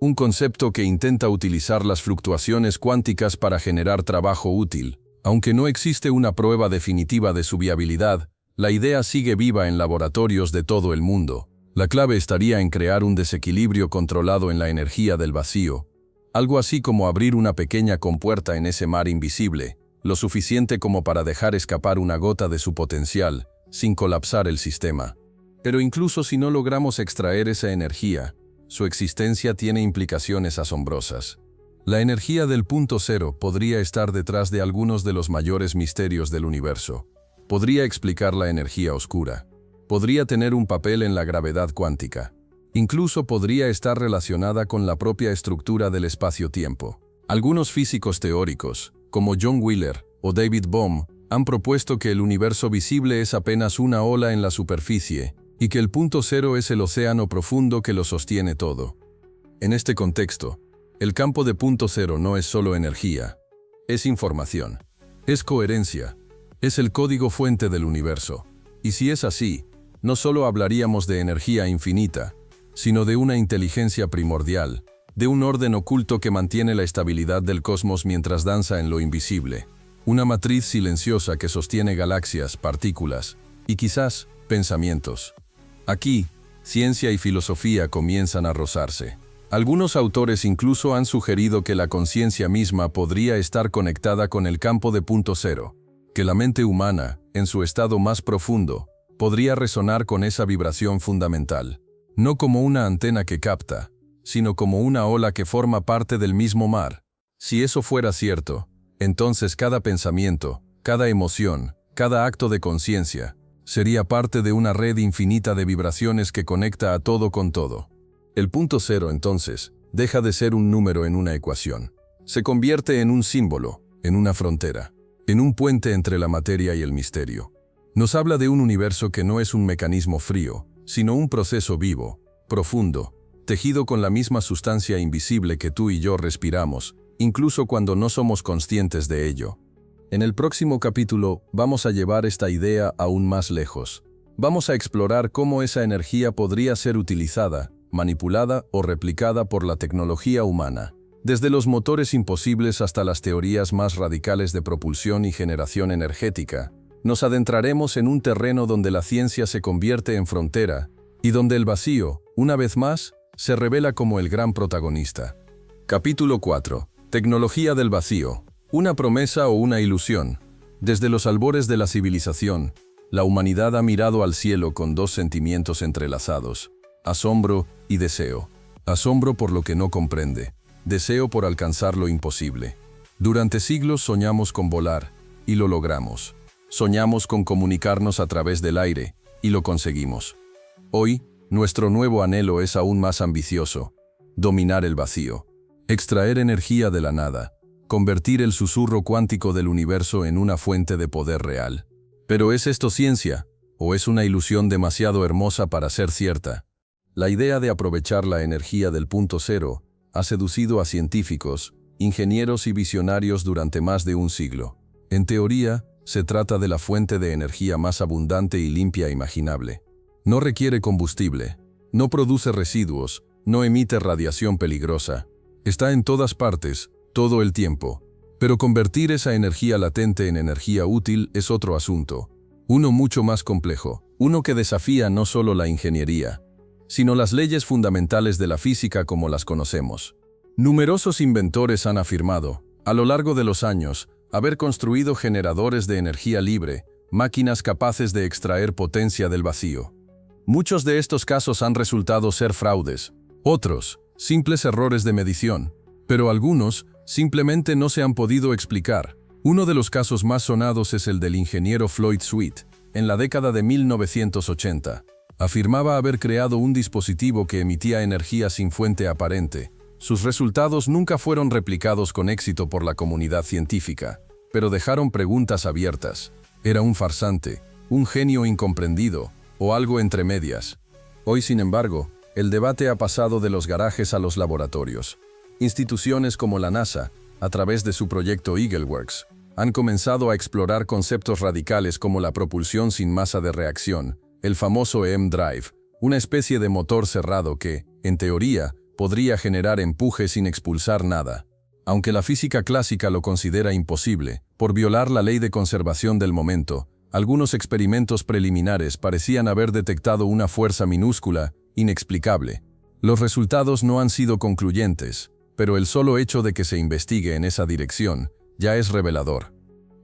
Un concepto que intenta utilizar las fluctuaciones cuánticas para generar trabajo útil. Aunque no existe una prueba definitiva de su viabilidad, la idea sigue viva en laboratorios de todo el mundo. La clave estaría en crear un desequilibrio controlado en la energía del vacío. Algo así como abrir una pequeña compuerta en ese mar invisible, lo suficiente como para dejar escapar una gota de su potencial, sin colapsar el sistema. Pero incluso si no logramos extraer esa energía, su existencia tiene implicaciones asombrosas. La energía del punto cero podría estar detrás de algunos de los mayores misterios del universo. Podría explicar la energía oscura. Podría tener un papel en la gravedad cuántica. Incluso podría estar relacionada con la propia estructura del espacio-tiempo. Algunos físicos teóricos, como John Wheeler o David Bohm, han propuesto que el universo visible es apenas una ola en la superficie y que el punto cero es el océano profundo que lo sostiene todo. En este contexto, el campo de punto cero no es solo energía, es información, es coherencia, es el código fuente del universo. Y si es así, no solo hablaríamos de energía infinita, sino de una inteligencia primordial, de un orden oculto que mantiene la estabilidad del cosmos mientras danza en lo invisible, una matriz silenciosa que sostiene galaxias, partículas y quizás pensamientos. Aquí, ciencia y filosofía comienzan a rozarse. Algunos autores incluso han sugerido que la conciencia misma podría estar conectada con el campo de punto cero, que la mente humana, en su estado más profundo, podría resonar con esa vibración fundamental, no como una antena que capta, sino como una ola que forma parte del mismo mar. Si eso fuera cierto, entonces cada pensamiento, cada emoción, cada acto de conciencia, sería parte de una red infinita de vibraciones que conecta a todo con todo. El punto cero, entonces, deja de ser un número en una ecuación. Se convierte en un símbolo, en una frontera, en un puente entre la materia y el misterio. Nos habla de un universo que no es un mecanismo frío, sino un proceso vivo, profundo, tejido con la misma sustancia invisible que tú y yo respiramos, incluso cuando no somos conscientes de ello. En el próximo capítulo vamos a llevar esta idea aún más lejos. Vamos a explorar cómo esa energía podría ser utilizada, manipulada o replicada por la tecnología humana. Desde los motores imposibles hasta las teorías más radicales de propulsión y generación energética, nos adentraremos en un terreno donde la ciencia se convierte en frontera y donde el vacío, una vez más, se revela como el gran protagonista. Capítulo 4. Tecnología del vacío. ¿Una promesa o una ilusión? Desde los albores de la civilización, la humanidad ha mirado al cielo con dos sentimientos entrelazados: asombro y deseo. Asombro por lo que no comprende, deseo por alcanzar lo imposible. Durante siglos soñamos con volar, y lo logramos. Soñamos con comunicarnos a través del aire, y lo conseguimos. Hoy, nuestro nuevo anhelo es aún más ambicioso: dominar el vacío, extraer energía de la nada, convertir el susurro cuántico del universo en una fuente de poder real. ¿Pero es esto ciencia, o es una ilusión demasiado hermosa para ser cierta? La idea de aprovechar la energía del punto cero ha seducido a científicos, ingenieros y visionarios durante más de un siglo. En teoría, se trata de la fuente de energía más abundante y limpia imaginable. No requiere combustible, no produce residuos, no emite radiación peligrosa. Está en todas partes, todo el tiempo. Pero convertir esa energía latente en energía útil es otro asunto. Uno mucho más complejo, uno que desafía no solo la ingeniería, sino las leyes fundamentales de la física como las conocemos. Numerosos inventores han afirmado, a lo largo de los años, haber construido generadores de energía libre, máquinas capaces de extraer potencia del vacío. Muchos de estos casos han resultado ser fraudes, otros, simples errores de medición, pero algunos simplemente no se han podido explicar. Uno de los casos más sonados es el del ingeniero Floyd Sweet, en la década de 1980. Afirmaba haber creado un dispositivo que emitía energía sin fuente aparente. Sus resultados nunca fueron replicados con éxito por la comunidad científica, pero dejaron preguntas abiertas. ¿Era un farsante, un genio incomprendido, o algo entre medias? Hoy, sin embargo, el debate ha pasado de los garajes a los laboratorios. Instituciones como la NASA, a través de su proyecto EagleWorks, han comenzado a explorar conceptos radicales como la propulsión sin masa de reacción, el famoso M-Drive, una especie de motor cerrado que, en teoría, podría generar empuje sin expulsar nada. Aunque la física clásica lo considera imposible, por violar la ley de conservación del momento, algunos experimentos preliminares parecían haber detectado una fuerza minúscula, inexplicable. Los resultados no han sido concluyentes, pero el solo hecho de que se investigue en esa dirección ya es revelador.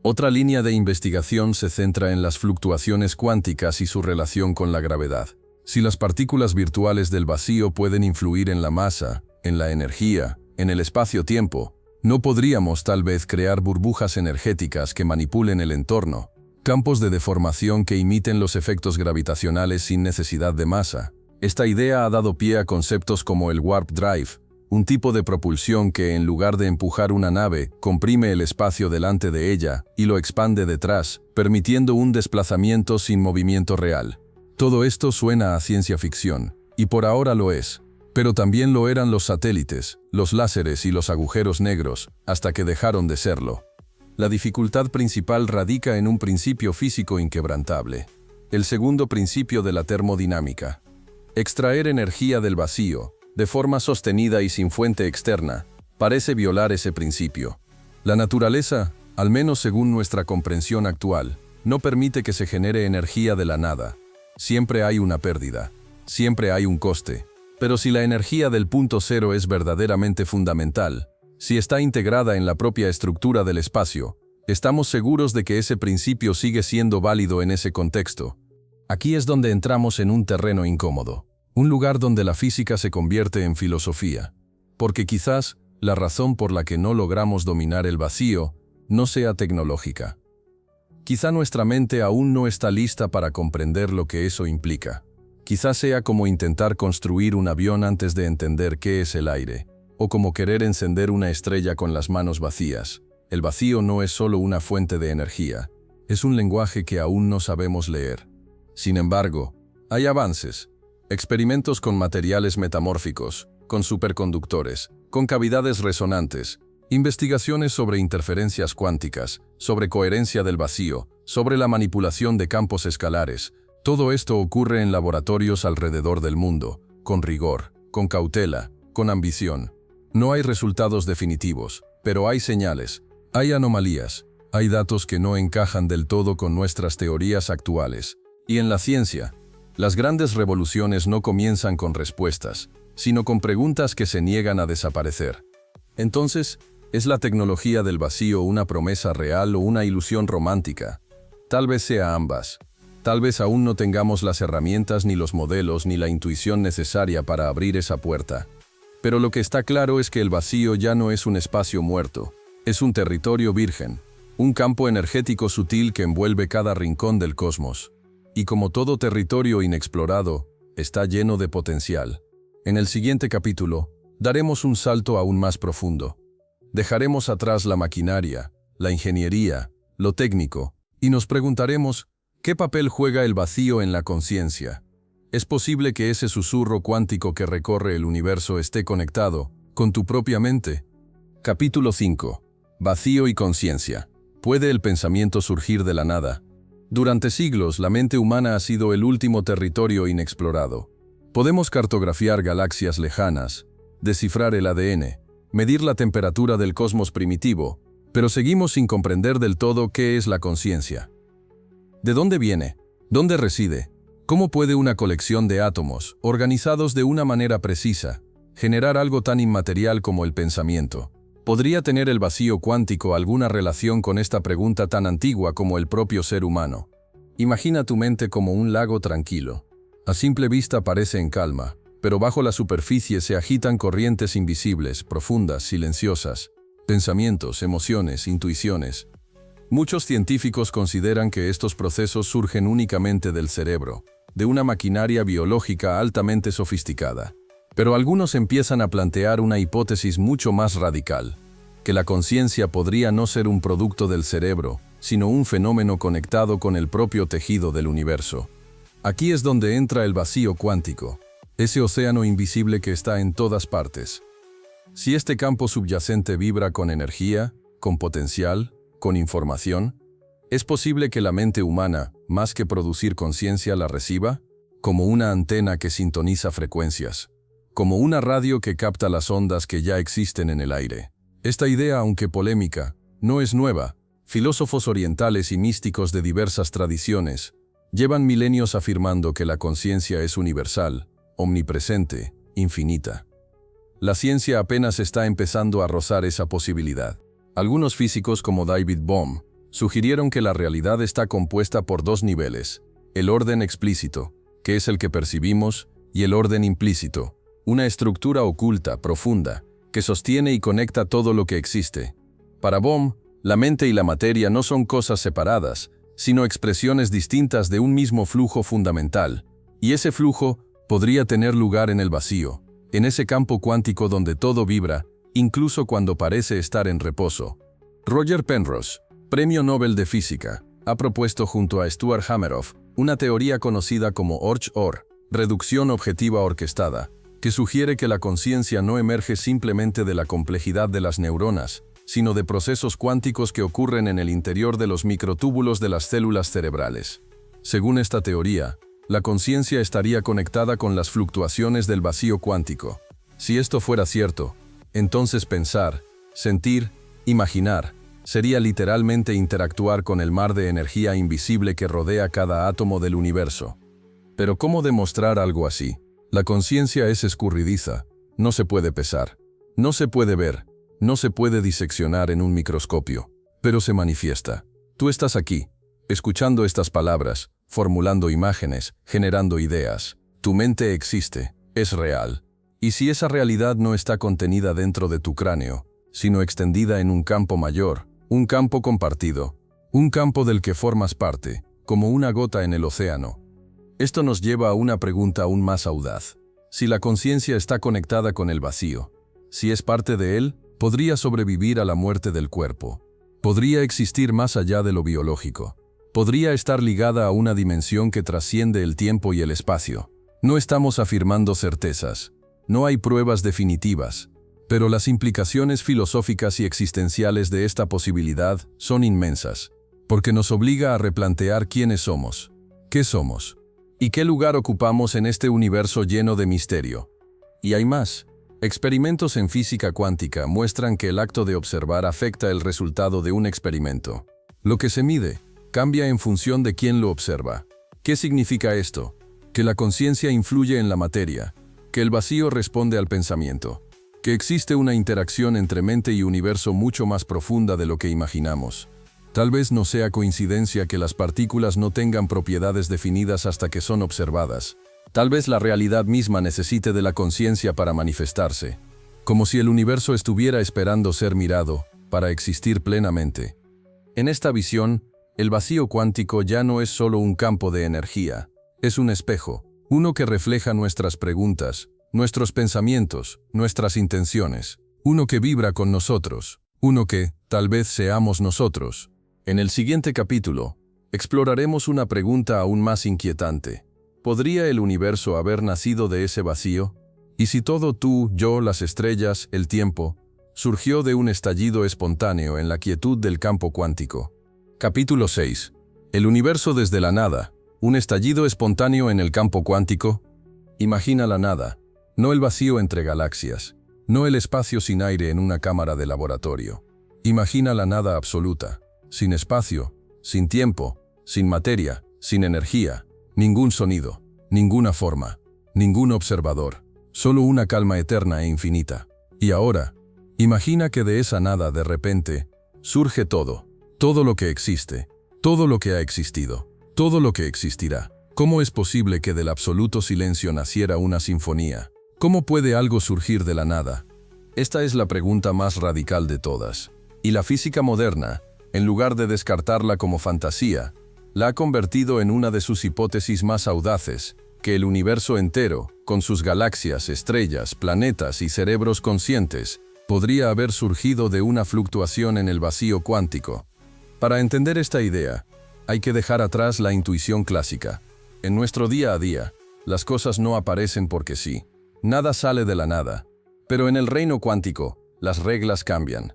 Otra línea de investigación se centra en las fluctuaciones cuánticas y su relación con la gravedad. Si las partículas virtuales del vacío pueden influir en la masa, en la energía, en el espacio-tiempo, ¿no podríamos tal vez crear burbujas energéticas que manipulen el entorno? Campos de deformación que imiten los efectos gravitacionales sin necesidad de masa. Esta idea ha dado pie a conceptos como el warp drive, un tipo de propulsión que, en lugar de empujar una nave, comprime el espacio delante de ella y lo expande detrás, permitiendo un desplazamiento sin movimiento real. Todo esto suena a ciencia ficción, y por ahora lo es, pero también lo eran los satélites, los láseres y los agujeros negros, hasta que dejaron de serlo. La dificultad principal radica en un principio físico inquebrantable, el segundo principio de la termodinámica. Extraer energía del vacío, de forma sostenida y sin fuente externa, parece violar ese principio. La naturaleza, al menos según nuestra comprensión actual, no permite que se genere energía de la nada. Siempre hay una pérdida, siempre hay un coste. Pero si la energía del punto cero es verdaderamente fundamental, si está integrada en la propia estructura del espacio, estamos seguros de que ese principio sigue siendo válido en ese contexto. Aquí es donde entramos en un terreno incómodo. Un lugar donde la física se convierte en filosofía, porque quizás la razón por la que no logramos dominar el vacío no sea tecnológica. Quizá nuestra mente aún no está lista para comprender lo que eso implica. Quizás sea como intentar construir un avión antes de entender qué es el aire, o como querer encender una estrella con las manos vacías. El vacío no es solo una fuente de energía, es un lenguaje que aún no sabemos leer. Sin embargo, hay avances. Experimentos con materiales metamórficos, con superconductores, con cavidades resonantes, investigaciones sobre interferencias cuánticas, sobre coherencia del vacío, sobre la manipulación de campos escalares. Todo esto ocurre en laboratorios alrededor del mundo, con rigor, con cautela, con ambición. No hay resultados definitivos, pero hay señales, hay anomalías, hay datos que no encajan del todo con nuestras teorías actuales. Y en la ciencia, las grandes revoluciones no comienzan con respuestas, sino con preguntas que se niegan a desaparecer. Entonces, ¿es la tecnología del vacío una promesa real o una ilusión romántica? Tal vez sea ambas. Tal vez aún no tengamos las herramientas, ni los modelos, ni la intuición necesaria para abrir esa puerta. Pero lo que está claro es que el vacío ya no es un espacio muerto, es un territorio virgen, un campo energético sutil que envuelve cada rincón del cosmos. Y como todo territorio inexplorado, está lleno de potencial. En el siguiente capítulo, daremos un salto aún más profundo. Dejaremos atrás la maquinaria, la ingeniería, lo técnico, y nos preguntaremos, ¿qué papel juega el vacío en la conciencia? ¿Es posible que ese susurro cuántico que recorre el universo esté conectado con tu propia mente? Capítulo 5. Vacío y conciencia. ¿Puede el pensamiento surgir de la nada? Durante siglos, la mente humana ha sido el último territorio inexplorado. Podemos cartografiar galaxias lejanas, descifrar el ADN, medir la temperatura del cosmos primitivo, pero seguimos sin comprender del todo qué es la conciencia. ¿De dónde viene? ¿Dónde reside? ¿Cómo puede una colección de átomos, organizados de una manera precisa, generar algo tan inmaterial como el pensamiento? ¿Podría tener el vacío cuántico alguna relación con esta pregunta tan antigua como el propio ser humano? Imagina tu mente como un lago tranquilo. A simple vista parece en calma, pero bajo la superficie se agitan corrientes invisibles, profundas, silenciosas, pensamientos, emociones, intuiciones. Muchos científicos consideran que estos procesos surgen únicamente del cerebro, de una maquinaria biológica altamente sofisticada. Pero algunos empiezan a plantear una hipótesis mucho más radical, que la conciencia podría no ser un producto del cerebro, sino un fenómeno conectado con el propio tejido del universo. Aquí es donde entra el vacío cuántico, ese océano invisible que está en todas partes. Si este campo subyacente vibra con energía, con potencial, con información, ¿es posible que la mente humana, más que producir conciencia, la reciba? Como una antena que sintoniza frecuencias, como una radio que capta las ondas que ya existen en el aire. Esta idea, aunque polémica, no es nueva. Filósofos orientales y místicos de diversas tradiciones llevan milenios afirmando que la conciencia es universal, omnipresente, infinita. La ciencia apenas está empezando a rozar esa posibilidad. Algunos físicos como David Bohm sugirieron que la realidad está compuesta por dos niveles, el orden explícito, que es el que percibimos, y el orden implícito, una estructura oculta, profunda, que sostiene y conecta todo lo que existe. Para Bohm, la mente y la materia no son cosas separadas, sino expresiones distintas de un mismo flujo fundamental, y ese flujo podría tener lugar en el vacío, en ese campo cuántico donde todo vibra, incluso cuando parece estar en reposo. Roger Penrose, Premio Nobel de Física, ha propuesto junto a Stuart Hameroff una teoría conocida como OR, reducción objetiva orquestada, que sugiere que la conciencia no emerge simplemente de la complejidad de las neuronas, sino de procesos cuánticos que ocurren en el interior de los microtúbulos de las células cerebrales. Según esta teoría, la conciencia estaría conectada con las fluctuaciones del vacío cuántico. Si esto fuera cierto, entonces pensar, sentir, imaginar, sería literalmente interactuar con el mar de energía invisible que rodea cada átomo del universo. Pero ¿cómo demostrar algo así? La conciencia es escurridiza, no se puede pesar, no se puede ver, no se puede diseccionar en un microscopio, pero se manifiesta. Tú estás aquí, escuchando estas palabras, formulando imágenes, generando ideas. Tu mente existe, es real. Y si esa realidad no está contenida dentro de tu cráneo, sino extendida en un campo mayor, un campo compartido, un campo del que formas parte, como una gota en el océano. Esto nos lleva a una pregunta aún más audaz. Si la conciencia está conectada con el vacío, si es parte de él, podría sobrevivir a la muerte del cuerpo. Podría existir más allá de lo biológico. Podría estar ligada a una dimensión que trasciende el tiempo y el espacio. No estamos afirmando certezas. No hay pruebas definitivas. Pero las implicaciones filosóficas y existenciales de esta posibilidad son inmensas, porque nos obliga a replantear quiénes somos, qué somos, y qué lugar ocupamos en este universo lleno de misterio. Y hay más. Experimentos en física cuántica muestran que el acto de observar afecta el resultado de un experimento. Lo que se mide cambia en función de quién lo observa. ¿Qué significa esto? Que la conciencia influye en la materia, que el vacío responde al pensamiento, que existe una interacción entre mente y universo mucho más profunda de lo que imaginamos. Tal vez no sea coincidencia que las partículas no tengan propiedades definidas hasta que son observadas. Tal vez la realidad misma necesite de la conciencia para manifestarse, como si el universo estuviera esperando ser mirado, para existir plenamente. En esta visión, el vacío cuántico ya no es solo un campo de energía, es un espejo, uno que refleja nuestras preguntas, nuestros pensamientos, nuestras intenciones, uno que vibra con nosotros, uno que, tal vez seamos nosotros. En el siguiente capítulo, exploraremos una pregunta aún más inquietante. ¿Podría el universo haber nacido de ese vacío? ¿Y si todo tú, yo, las estrellas, el tiempo, surgió de un estallido espontáneo en la quietud del campo cuántico? Capítulo 6. El universo desde la nada. ¿Un estallido espontáneo en el campo cuántico? Imagina la nada, no el vacío entre galaxias, no el espacio sin aire en una cámara de laboratorio. Imagina la nada absoluta, sin espacio, sin tiempo, sin materia, sin energía, ningún sonido, ninguna forma, ningún observador, solo una calma eterna e infinita. Y ahora, imagina que de esa nada de repente surge todo, todo lo que existe, todo lo que ha existido, todo lo que existirá. ¿Cómo es posible que del absoluto silencio naciera una sinfonía? ¿Cómo puede algo surgir de la nada? Esta es la pregunta más radical de todas. Y la física moderna, en lugar de descartarla como fantasía, la ha convertido en una de sus hipótesis más audaces, que el universo entero, con sus galaxias, estrellas, planetas y cerebros conscientes, podría haber surgido de una fluctuación en el vacío cuántico. Para entender esta idea, hay que dejar atrás la intuición clásica. En nuestro día a día, las cosas no aparecen porque sí. Nada sale de la nada. Pero en el reino cuántico, las reglas cambian.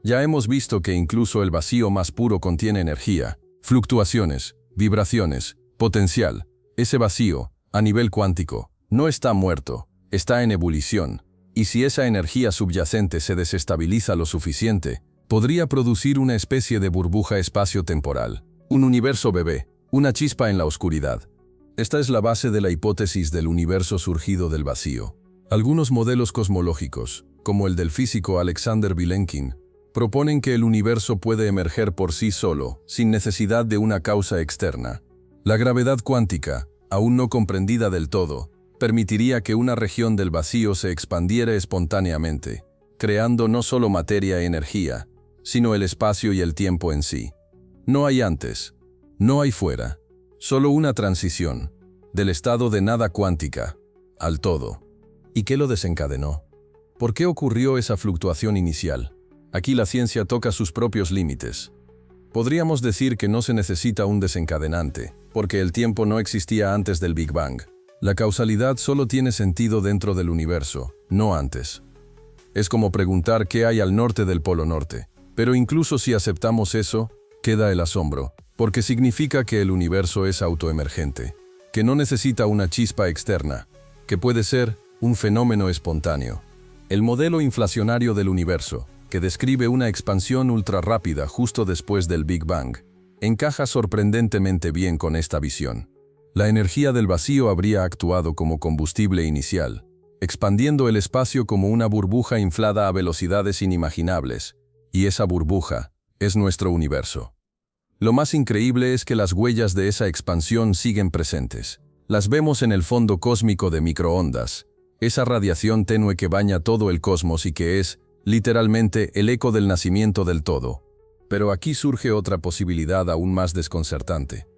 Ya hemos visto que incluso el vacío más puro contiene energía, fluctuaciones, vibraciones, potencial. Ese vacío, a nivel cuántico, no está muerto, está en ebullición. Y si esa energía subyacente se desestabiliza lo suficiente, podría producir una especie de burbuja espacio-temporal, un universo bebé, una chispa en la oscuridad. Esta es la base de la hipótesis del universo surgido del vacío. Algunos modelos cosmológicos, como el del físico Alexander Vilenkin, proponen que el universo puede emerger por sí solo, sin necesidad de una causa externa. La gravedad cuántica, aún no comprendida del todo, permitiría que una región del vacío se expandiera espontáneamente, creando no solo materia e energía, sino el espacio y el tiempo en sí. No hay antes, no hay fuera, solo una transición, del estado de nada cuántica, al todo. ¿Y qué lo desencadenó? ¿Por qué ocurrió esa fluctuación inicial? Aquí la ciencia toca sus propios límites. Podríamos decir que no se necesita un desencadenante, porque el tiempo no existía antes del Big Bang. La causalidad solo tiene sentido dentro del universo, no antes. Es como preguntar qué hay al norte del Polo Norte. Pero incluso si aceptamos eso, queda el asombro, porque significa que el universo es autoemergente, que no necesita una chispa externa, que puede ser un fenómeno espontáneo. El modelo inflacionario del universo, que describe una expansión ultrarrápida justo después del Big Bang, encaja sorprendentemente bien con esta visión. La energía del vacío habría actuado como combustible inicial, expandiendo el espacio como una burbuja inflada a velocidades inimaginables, y esa burbuja es nuestro universo. Lo más increíble es que las huellas de esa expansión siguen presentes. Las vemos en el fondo cósmico de microondas, esa radiación tenue que baña todo el cosmos y que es, literalmente, el eco del nacimiento del todo. Pero aquí surge otra posibilidad aún más desconcertante.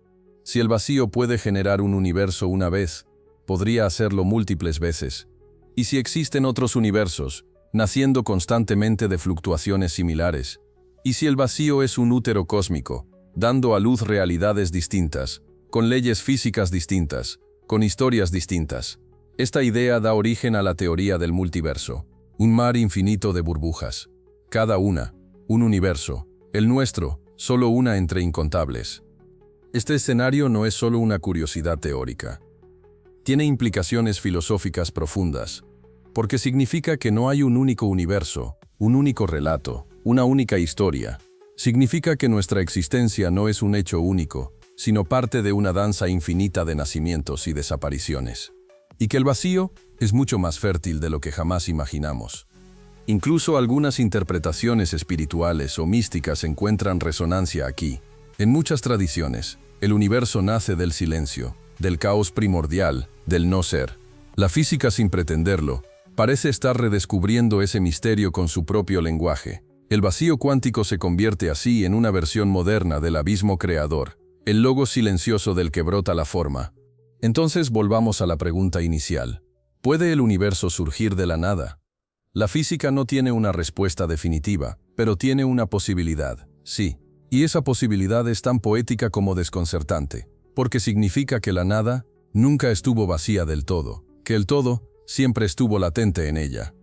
Si el vacío puede generar un universo una vez, podría hacerlo múltiples veces. Y si existen otros universos, naciendo constantemente de fluctuaciones similares. Y si el vacío es un útero cósmico, dando a luz realidades distintas, con leyes físicas distintas, con historias distintas. Esta idea da origen a la teoría del multiverso, un mar infinito de burbujas. Cada una, un universo, el nuestro, solo una entre incontables. Este escenario no es solo una curiosidad teórica. Tiene implicaciones filosóficas profundas, porque significa que no hay un único universo, un único relato, una única historia. Significa que nuestra existencia no es un hecho único, sino parte de una danza infinita de nacimientos y desapariciones. Y que el vacío es mucho más fértil de lo que jamás imaginamos. Incluso algunas interpretaciones espirituales o místicas encuentran resonancia aquí. En muchas tradiciones, el universo nace del silencio, del caos primordial, del no ser. La física, sin pretenderlo, parece estar redescubriendo ese misterio con su propio lenguaje. El vacío cuántico se convierte así en una versión moderna del abismo creador, el logos silencioso del que brota la forma. Entonces volvamos a la pregunta inicial. ¿Puede el universo surgir de la nada? La física no tiene una respuesta definitiva, pero tiene una posibilidad, sí. Y esa posibilidad es tan poética como desconcertante, porque significa que la nada nunca estuvo vacía del todo, que el todo siempre estuvo latente en ella.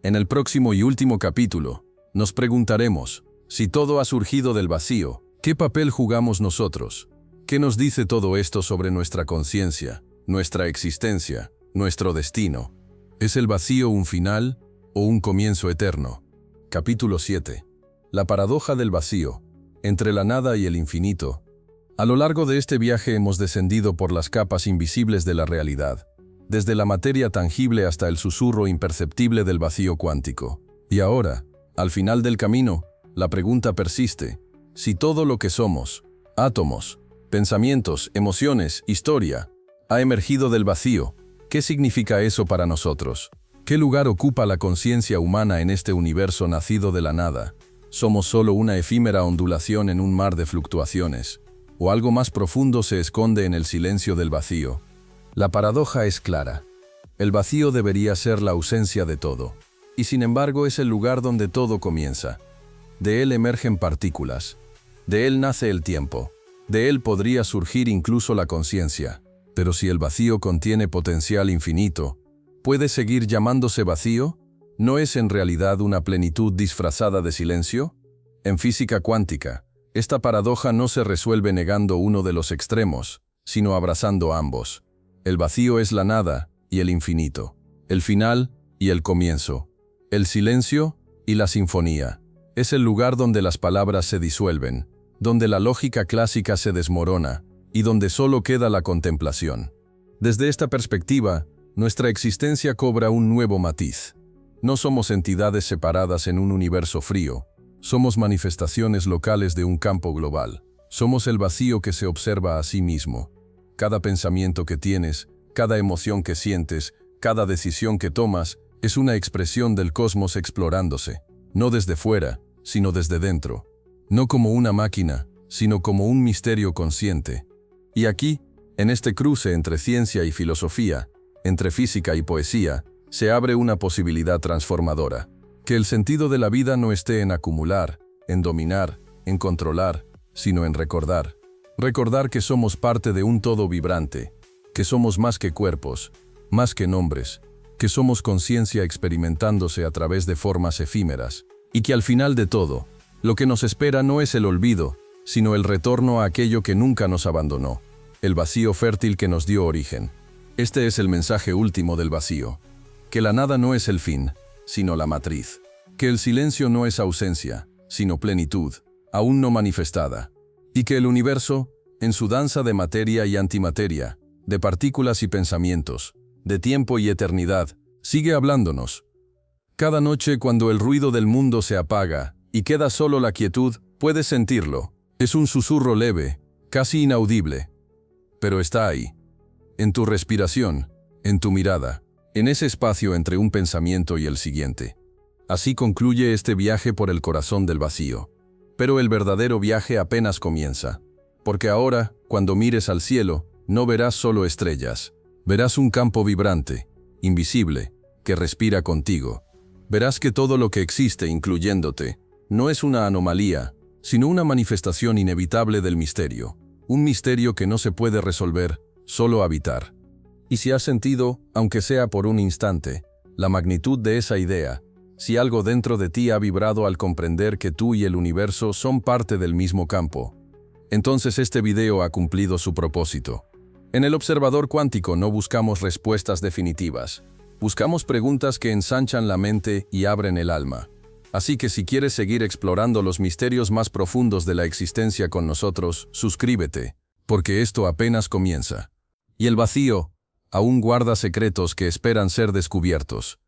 En el próximo y último capítulo, nos preguntaremos, si todo ha surgido del vacío, ¿qué papel jugamos nosotros? ¿Qué nos dice todo esto sobre nuestra conciencia, nuestra existencia, nuestro destino? ¿Es el vacío un final o un comienzo eterno? Capítulo 7. La paradoja del vacío, entre la nada y el infinito. A lo largo de este viaje hemos descendido por las capas invisibles de la realidad, desde la materia tangible hasta el susurro imperceptible del vacío cuántico. Y ahora, al final del camino, la pregunta persiste: si todo lo que somos, átomos, pensamientos, emociones, historia, ha emergido del vacío, ¿qué significa eso para nosotros? ¿Qué lugar ocupa la conciencia humana en este universo nacido de la nada? ¿Somos solo una efímera ondulación en un mar de fluctuaciones? ¿O algo más profundo se esconde en el silencio del vacío? La paradoja es clara. El vacío debería ser la ausencia de todo. Y sin embargo es el lugar donde todo comienza. De él emergen partículas. De él nace el tiempo. De él podría surgir incluso la conciencia. Pero si el vacío contiene potencial infinito, ¿puede seguir llamándose vacío? ¿No es en realidad una plenitud disfrazada de silencio? En física cuántica, esta paradoja no se resuelve negando uno de los extremos, sino abrazando ambos. El vacío es la nada y el infinito, el final y el comienzo, el silencio y la sinfonía. Es el lugar donde las palabras se disuelven, donde la lógica clásica se desmorona y donde solo queda la contemplación. Desde esta perspectiva, nuestra existencia cobra un nuevo matiz. No somos entidades separadas en un universo frío, somos manifestaciones locales de un campo global. Somos el vacío que se observa a sí mismo. Cada pensamiento que tienes, cada emoción que sientes, cada decisión que tomas, es una expresión del cosmos explorándose, no desde fuera, sino desde dentro. No como una máquina, sino como un misterio consciente. Y aquí, en este cruce entre ciencia y filosofía, entre física y poesía, se abre una posibilidad transformadora. Que el sentido de la vida no esté en acumular, en dominar, en controlar, sino en recordar. Recordar que somos parte de un todo vibrante, que somos más que cuerpos, más que nombres, que somos conciencia experimentándose a través de formas efímeras, y que al final de todo, lo que nos espera no es el olvido, sino el retorno a aquello que nunca nos abandonó, el vacío fértil que nos dio origen. Este es el mensaje último del vacío. Que la nada no es el fin, sino la matriz. Que el silencio no es ausencia, sino plenitud, aún no manifestada. Y que el universo, en su danza de materia y antimateria, de partículas y pensamientos, de tiempo y eternidad, sigue hablándonos. Cada noche cuando el ruido del mundo se apaga y queda solo la quietud, puedes sentirlo. Es un susurro leve, casi inaudible. Pero está ahí. En tu respiración, en tu mirada, en ese espacio entre un pensamiento y el siguiente. Así concluye este viaje por el corazón del vacío. Pero el verdadero viaje apenas comienza. Porque ahora, cuando mires al cielo, no verás solo estrellas. Verás un campo vibrante, invisible, que respira contigo. Verás que todo lo que existe, incluyéndote, no es una anomalía, sino una manifestación inevitable del misterio. Un misterio que no se puede resolver, solo habitar. Y si has sentido, aunque sea por un instante, la magnitud de esa idea, si algo dentro de ti ha vibrado al comprender que tú y el universo son parte del mismo campo, entonces este video ha cumplido su propósito. En el observador cuántico no buscamos respuestas definitivas. Buscamos preguntas que ensanchan la mente y abren el alma. Así que si quieres seguir explorando los misterios más profundos de la existencia con nosotros, suscríbete, porque esto apenas comienza. Y el vacío aún guarda secretos que esperan ser descubiertos.